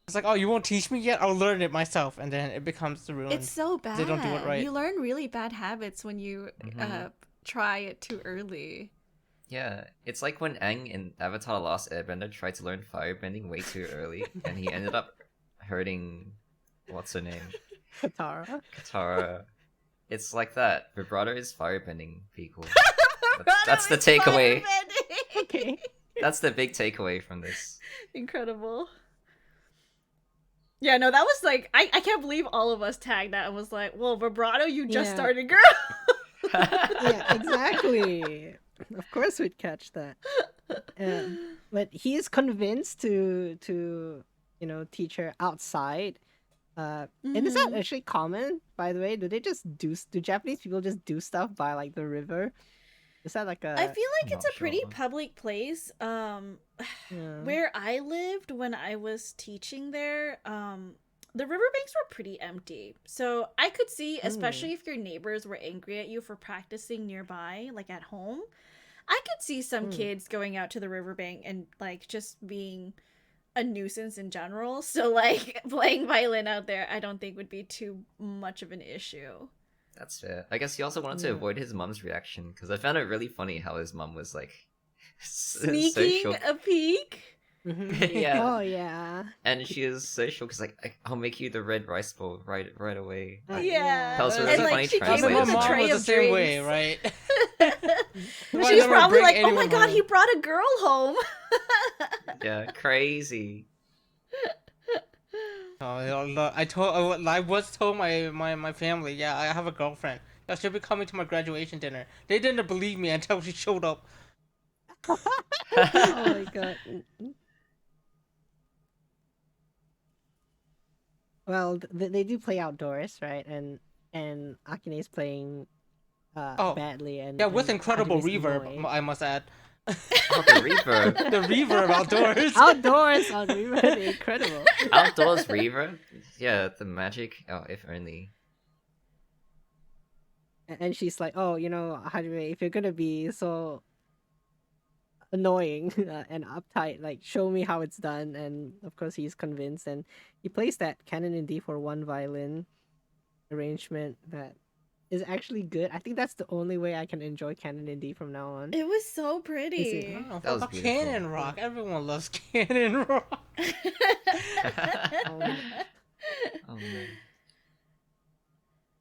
[SPEAKER 4] It's like, oh, you won't teach me yet? I'll learn it myself, and then it becomes the ruin.
[SPEAKER 3] It's so bad.
[SPEAKER 4] They don't do it right.
[SPEAKER 3] You learn really bad habits when you
[SPEAKER 2] Mhm.
[SPEAKER 3] try it too early.
[SPEAKER 2] Yeah, it's like when Aang in Avatar: The Last Airbender tried to learn firebending way too early, and he ended up hurting, what's her name,
[SPEAKER 1] Katara.
[SPEAKER 2] Katara. It's like that. Vibrato is firebending, people.
[SPEAKER 3] Vibrato
[SPEAKER 2] That's the
[SPEAKER 3] is
[SPEAKER 2] takeaway.
[SPEAKER 3] firebending.
[SPEAKER 1] Okay.
[SPEAKER 2] That's the big takeaway from this.
[SPEAKER 3] Incredible. Yeah, no, that was like I can't believe all of us tagged that and was like, well, vibrato, you just
[SPEAKER 1] Yeah.
[SPEAKER 3] started, girl.
[SPEAKER 1] Yeah, exactly. Of course we'd catch that. But he is convinced to teach her outside. And is that actually common, by the way? Do Japanese people just do stuff by like the river? Is that like
[SPEAKER 5] I
[SPEAKER 1] a
[SPEAKER 5] feel like it's
[SPEAKER 2] Not
[SPEAKER 5] a pretty
[SPEAKER 2] sure.
[SPEAKER 5] public place.
[SPEAKER 1] yeah.
[SPEAKER 5] Where I lived when I was teaching there, the riverbanks were pretty empty. So I could see, especially if your neighbors were angry at you for practicing nearby, like at home, I could see some kids going out to the riverbank and like just being a nuisance in general. So like playing violin out there, I don't think would be too much of an issue.
[SPEAKER 2] That's fair. I guess he also wanted to
[SPEAKER 1] Yeah.
[SPEAKER 2] avoid his mum's reaction because I found it really funny how his mum was like so
[SPEAKER 5] Sneaking
[SPEAKER 2] shocked.
[SPEAKER 5] a peek.
[SPEAKER 2] Yeah.
[SPEAKER 1] Oh yeah.
[SPEAKER 2] And she was so shocked because I'll make you the red rice bowl right away.
[SPEAKER 5] Yeah.
[SPEAKER 2] Tells her
[SPEAKER 5] And
[SPEAKER 2] it's a
[SPEAKER 5] like
[SPEAKER 2] funny
[SPEAKER 5] she came
[SPEAKER 2] translation.
[SPEAKER 5] with
[SPEAKER 4] my
[SPEAKER 5] a
[SPEAKER 4] mom
[SPEAKER 5] tray
[SPEAKER 4] was
[SPEAKER 5] of
[SPEAKER 4] the same way,
[SPEAKER 5] drinks.
[SPEAKER 4] right?
[SPEAKER 5] She's
[SPEAKER 4] never
[SPEAKER 5] probably
[SPEAKER 4] bring
[SPEAKER 5] like, "Oh my
[SPEAKER 4] anyone
[SPEAKER 5] god,
[SPEAKER 4] home."
[SPEAKER 5] he brought a girl home."
[SPEAKER 2] Yeah, crazy.
[SPEAKER 4] Oh, I was told my family, yeah, I have a girlfriend. Yeah, she'll be coming to my graduation dinner. They didn't believe me until she showed up.
[SPEAKER 1] Oh my god. Well, they do play outdoors, right? And Akine's playing
[SPEAKER 4] Oh,
[SPEAKER 1] badly, and
[SPEAKER 4] Yeah, with
[SPEAKER 1] and
[SPEAKER 4] incredible
[SPEAKER 1] Hajime's
[SPEAKER 4] reverb,
[SPEAKER 1] annoyed.
[SPEAKER 4] I must add.
[SPEAKER 2] Oh, the reverb.
[SPEAKER 4] The reverb outdoors.
[SPEAKER 1] Outdoors on Reverb, incredible.
[SPEAKER 2] Outdoors reverb? Yeah, the magic. Oh, if only.
[SPEAKER 1] And she's like, "Oh, Hajime, if you're gonna be so annoying and uptight, like show me how it's done." And of course, he's convinced, and he plays that canon in D for one violin arrangement that is actually good. I think that's the only way I can enjoy canon in D from now on.
[SPEAKER 5] It was so pretty.
[SPEAKER 4] Oh,
[SPEAKER 2] That was
[SPEAKER 4] fuck
[SPEAKER 2] beautiful.
[SPEAKER 4] Canon Rock. Everyone loves Canon Rock.
[SPEAKER 2] Oh no.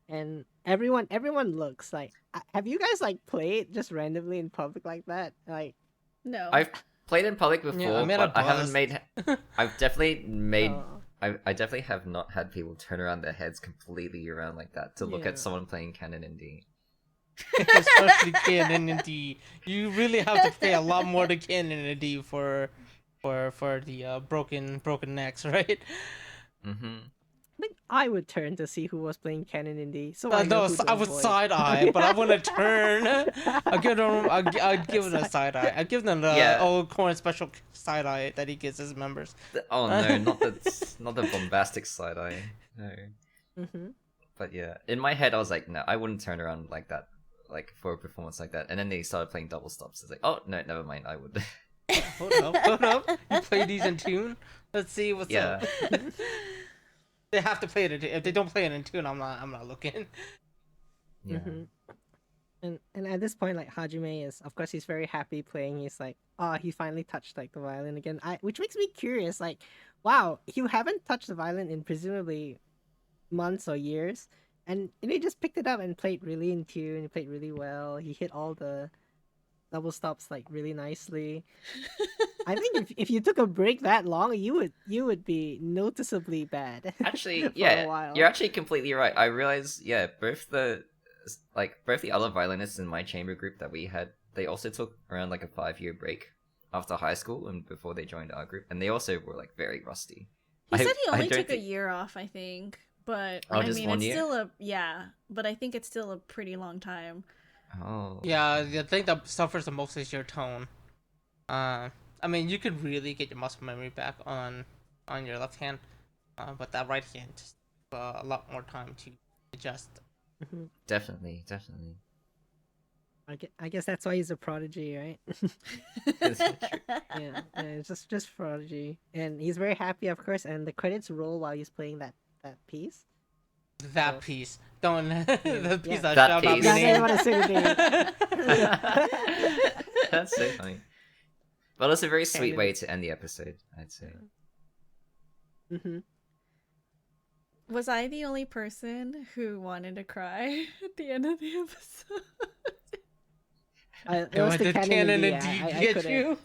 [SPEAKER 1] And everyone looks like. Have you guys like played just randomly in public like that? Like,
[SPEAKER 5] No.
[SPEAKER 2] I've played in public before,
[SPEAKER 4] Yeah, I made a
[SPEAKER 2] but I haven't
[SPEAKER 4] buzz.
[SPEAKER 2] made. I've definitely made.
[SPEAKER 1] oh,
[SPEAKER 2] I definitely have not had people turn around their heads completely around like that to look
[SPEAKER 1] Yeah.
[SPEAKER 2] at someone playing canon in D.
[SPEAKER 4] Especially Canon and D. You really have to pay a lot more to Canon and D for the broken necks, right?
[SPEAKER 2] Mm-hmm.
[SPEAKER 1] I think I would turn to see who was playing canon in D. So I
[SPEAKER 4] No,
[SPEAKER 1] know who to
[SPEAKER 4] I would
[SPEAKER 1] avoid.
[SPEAKER 4] side eye, but I wouldn't turn. I'd give it a side eye. I give them the
[SPEAKER 2] Yeah.
[SPEAKER 4] old Corn special side eye that he gives his members.
[SPEAKER 2] Oh no, not the bombastic side eye. No.
[SPEAKER 1] Mm-hmm.
[SPEAKER 2] But yeah, in my head I was like, no, I wouldn't turn around like that, like for a performance like that. And then they started playing double stops. It's like, oh no, never mind, I would.
[SPEAKER 4] Hold up. You play these in tune? Let's see what's
[SPEAKER 2] Yeah.
[SPEAKER 4] up. They have to play it in tune. If they don't play it in tune, I'm not looking.
[SPEAKER 2] Yeah.
[SPEAKER 1] Mm-hmm. And at this point, like Hajime is, of course, he's very happy playing. He's like, oh, he finally touched like the violin again. Which makes me curious. Like, wow, you haven't touched the violin in presumably months or years, and he just picked it up and played really in tune. He played really well. He hit all the double stops like really nicely. I think if you took a break that long, you would be noticeably bad.
[SPEAKER 2] Actually,
[SPEAKER 1] for a
[SPEAKER 2] yeah,
[SPEAKER 1] while.
[SPEAKER 2] you're actually completely right. I realized, yeah, both the other violinists in my chamber group that we had, they also took around like a 5-year break after high school and before they joined our group, and they also were like very rusty.
[SPEAKER 5] He said he
[SPEAKER 2] I
[SPEAKER 5] only
[SPEAKER 2] don't
[SPEAKER 5] took a
[SPEAKER 2] think-
[SPEAKER 5] year off, I think. But
[SPEAKER 2] Oh,
[SPEAKER 5] I
[SPEAKER 2] just
[SPEAKER 5] mean,
[SPEAKER 2] 1
[SPEAKER 5] it's
[SPEAKER 2] year?
[SPEAKER 5] still but I think it's still a pretty long time.
[SPEAKER 2] Oh.
[SPEAKER 4] Yeah, the thing that suffers the most is your tone. I mean, you could really get your muscle memory back on your left hand, but that right hand just a lot more time to adjust.
[SPEAKER 1] Mhm.
[SPEAKER 2] Definitely.
[SPEAKER 1] I guess that's why he's a prodigy, right?
[SPEAKER 2] It's true.
[SPEAKER 1] Yeah, it's just prodigy, and he's very happy, of course. And the credits roll while he's playing that piece.
[SPEAKER 4] That
[SPEAKER 1] So-
[SPEAKER 4] piece, don't the piece
[SPEAKER 1] Yeah.
[SPEAKER 4] that
[SPEAKER 2] That
[SPEAKER 4] shall not
[SPEAKER 2] piece.
[SPEAKER 4] be
[SPEAKER 1] Yeah, I
[SPEAKER 4] named.
[SPEAKER 1] want to say the name.
[SPEAKER 2] That's so funny. But it's a very sweet
[SPEAKER 1] Canon.
[SPEAKER 2] way to end the episode, I'd say.
[SPEAKER 1] Mm-hmm.
[SPEAKER 5] Was I the only person who wanted to cry at the end of the episode?
[SPEAKER 1] It was the
[SPEAKER 4] Did
[SPEAKER 1] canon
[SPEAKER 4] and
[SPEAKER 1] D.
[SPEAKER 4] D
[SPEAKER 1] I
[SPEAKER 4] get
[SPEAKER 1] couldn't.
[SPEAKER 4] you?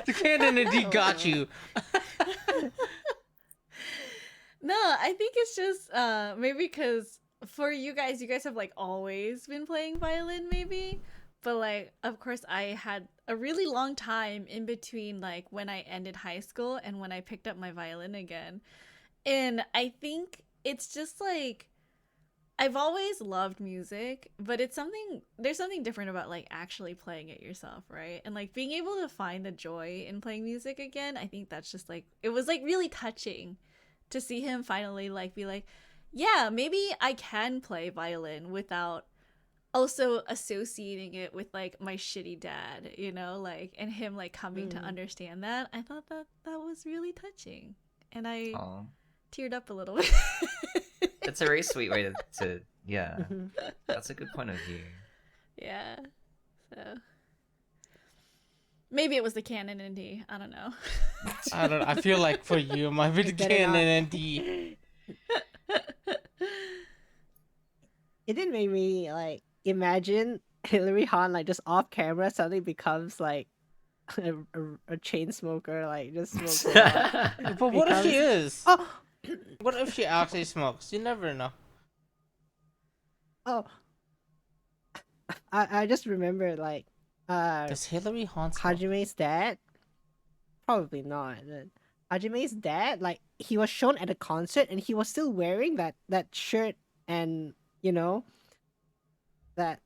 [SPEAKER 4] The canon and D
[SPEAKER 5] Oh,
[SPEAKER 4] got
[SPEAKER 5] no.
[SPEAKER 4] you.
[SPEAKER 5] No, I think it's just maybe because for you guys have like always been playing violin, maybe. But like, of course, I had a really long time in between like when I ended high school and when I picked up my violin again. And I think it's just like I've always loved music, but there's something different about like actually playing it yourself, right? And like being able to find the joy in playing music again, I think that's just like it was like really touching to see him finally like be like, yeah, maybe I can play violin without also associating it with like my shitty dad, you know, like, and him like coming to understand that. I thought that was really touching, and I
[SPEAKER 2] Oh,
[SPEAKER 5] teared up a little bit.
[SPEAKER 2] it's a very sweet way to yeah. That's a good point of view.
[SPEAKER 5] Yeah. So maybe it was the canon indie. I don't know.
[SPEAKER 4] I feel like for you, it might be the
[SPEAKER 1] Better not.
[SPEAKER 4] canon and the.
[SPEAKER 1] It didn't make me like imagine Hillary Hahn like just off camera suddenly becomes like a chain smoker, like just smokes a lot.
[SPEAKER 4] But what if she
[SPEAKER 1] Becomes-
[SPEAKER 4] is?
[SPEAKER 1] Oh,
[SPEAKER 4] What if she actually smokes? You never know.
[SPEAKER 1] oh. I just remember like
[SPEAKER 4] Does Hillary Hahn smoke?
[SPEAKER 1] Hajime's dad. Probably not. Hajime's dad, like he was shown at a concert and he was still wearing that shirt and you know that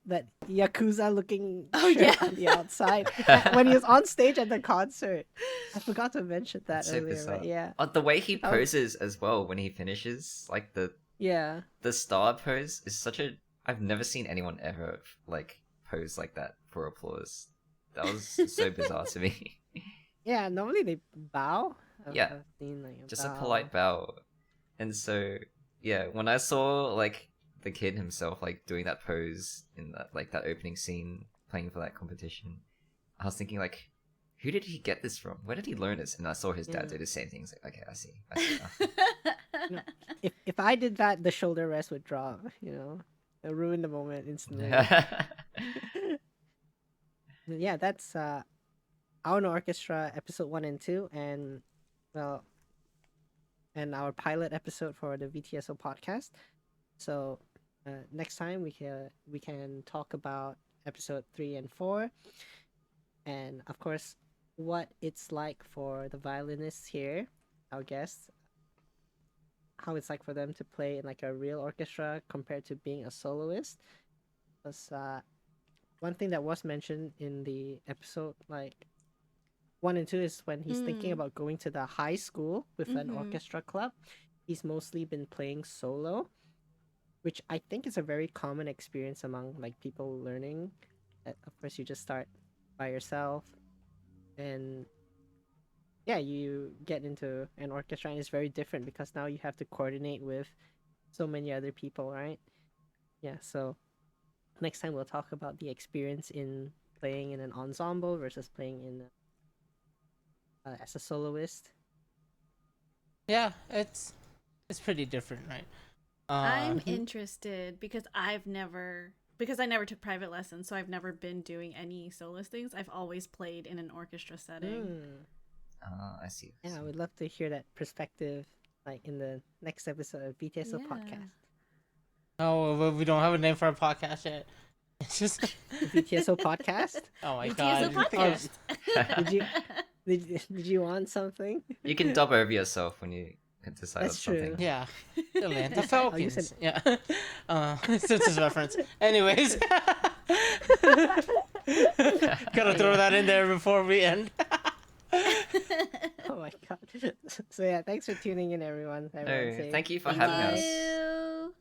[SPEAKER 1] yakuza looking
[SPEAKER 5] Oh,
[SPEAKER 1] shirt
[SPEAKER 5] yeah.
[SPEAKER 1] on the outside when he was on stage at the concert. I forgot to mention that
[SPEAKER 2] That's so
[SPEAKER 1] earlier,
[SPEAKER 2] bizarre.
[SPEAKER 1] but yeah,
[SPEAKER 2] Oh, the way he
[SPEAKER 1] was-
[SPEAKER 2] poses as well when he finishes, like
[SPEAKER 1] yeah.
[SPEAKER 2] the star pose is such a. I've never seen anyone ever like pose like that for applause. That was so bizarre to me.
[SPEAKER 1] Yeah, normally they bow.
[SPEAKER 2] Yeah.
[SPEAKER 1] I've seen, like,
[SPEAKER 2] Just a polite bow. And so yeah, when I saw like the kid himself like doing that pose in that opening scene playing for that competition, I was thinking like, who did he get this from? Where did he learn this? And I saw his dad
[SPEAKER 1] Yeah.
[SPEAKER 2] do the same thing. It's like, okay, I see now.
[SPEAKER 1] If I did that, the shoulder rest would drop. You know, it ruined the moment instantly. Yeah, that's Ao No Orchestra episode 1 and 2, and well, and our pilot episode for the VTSO podcast. So next time we can talk about episode 3 and 4, and of course what it's like for the violinists here, our guests, how it's like for them to play in like a real orchestra compared to being a soloist. Because one thing that was mentioned in the episode like 1 and 2 is when he's thinking about going to the high school with an orchestra club. He's mostly been playing solo, which I think is a very common experience among like people learning. Of course, you just start by yourself, and yeah, you get into an orchestra, and it's very different because now you have to coordinate with so many other people, right? Yeah, so next time we'll talk about the experience in playing in an ensemble versus playing in as a soloist.
[SPEAKER 4] Yeah, it's pretty different, right?
[SPEAKER 5] I'm interested because I never took private lessons, so I've never been doing any solo things. I've always played in an orchestra setting.
[SPEAKER 2] I see.
[SPEAKER 1] Yeah, I would love to hear that perspective, like in the next episode of VTSO
[SPEAKER 5] Yeah.
[SPEAKER 1] podcast.
[SPEAKER 4] Oh, well, we don't have a name for our podcast yet. It's just.
[SPEAKER 1] The VTSO podcast.
[SPEAKER 4] Oh my
[SPEAKER 5] VTSO
[SPEAKER 4] god.
[SPEAKER 5] podcast.
[SPEAKER 1] Did you want something?
[SPEAKER 2] You can dub over yourself when you can decide
[SPEAKER 1] That's
[SPEAKER 2] on
[SPEAKER 1] true.
[SPEAKER 2] something.
[SPEAKER 4] Yeah. The land. The
[SPEAKER 1] Oh, you
[SPEAKER 4] Falcons.
[SPEAKER 1] said-
[SPEAKER 4] Yeah. Simpsons reference. Anyways. Gotta throw that in there before we end.
[SPEAKER 1] Oh my god. So yeah, thanks for tuning in, everyone.
[SPEAKER 2] No,
[SPEAKER 1] Everyone say
[SPEAKER 2] thank you for
[SPEAKER 5] Thank
[SPEAKER 2] having us.
[SPEAKER 5] you.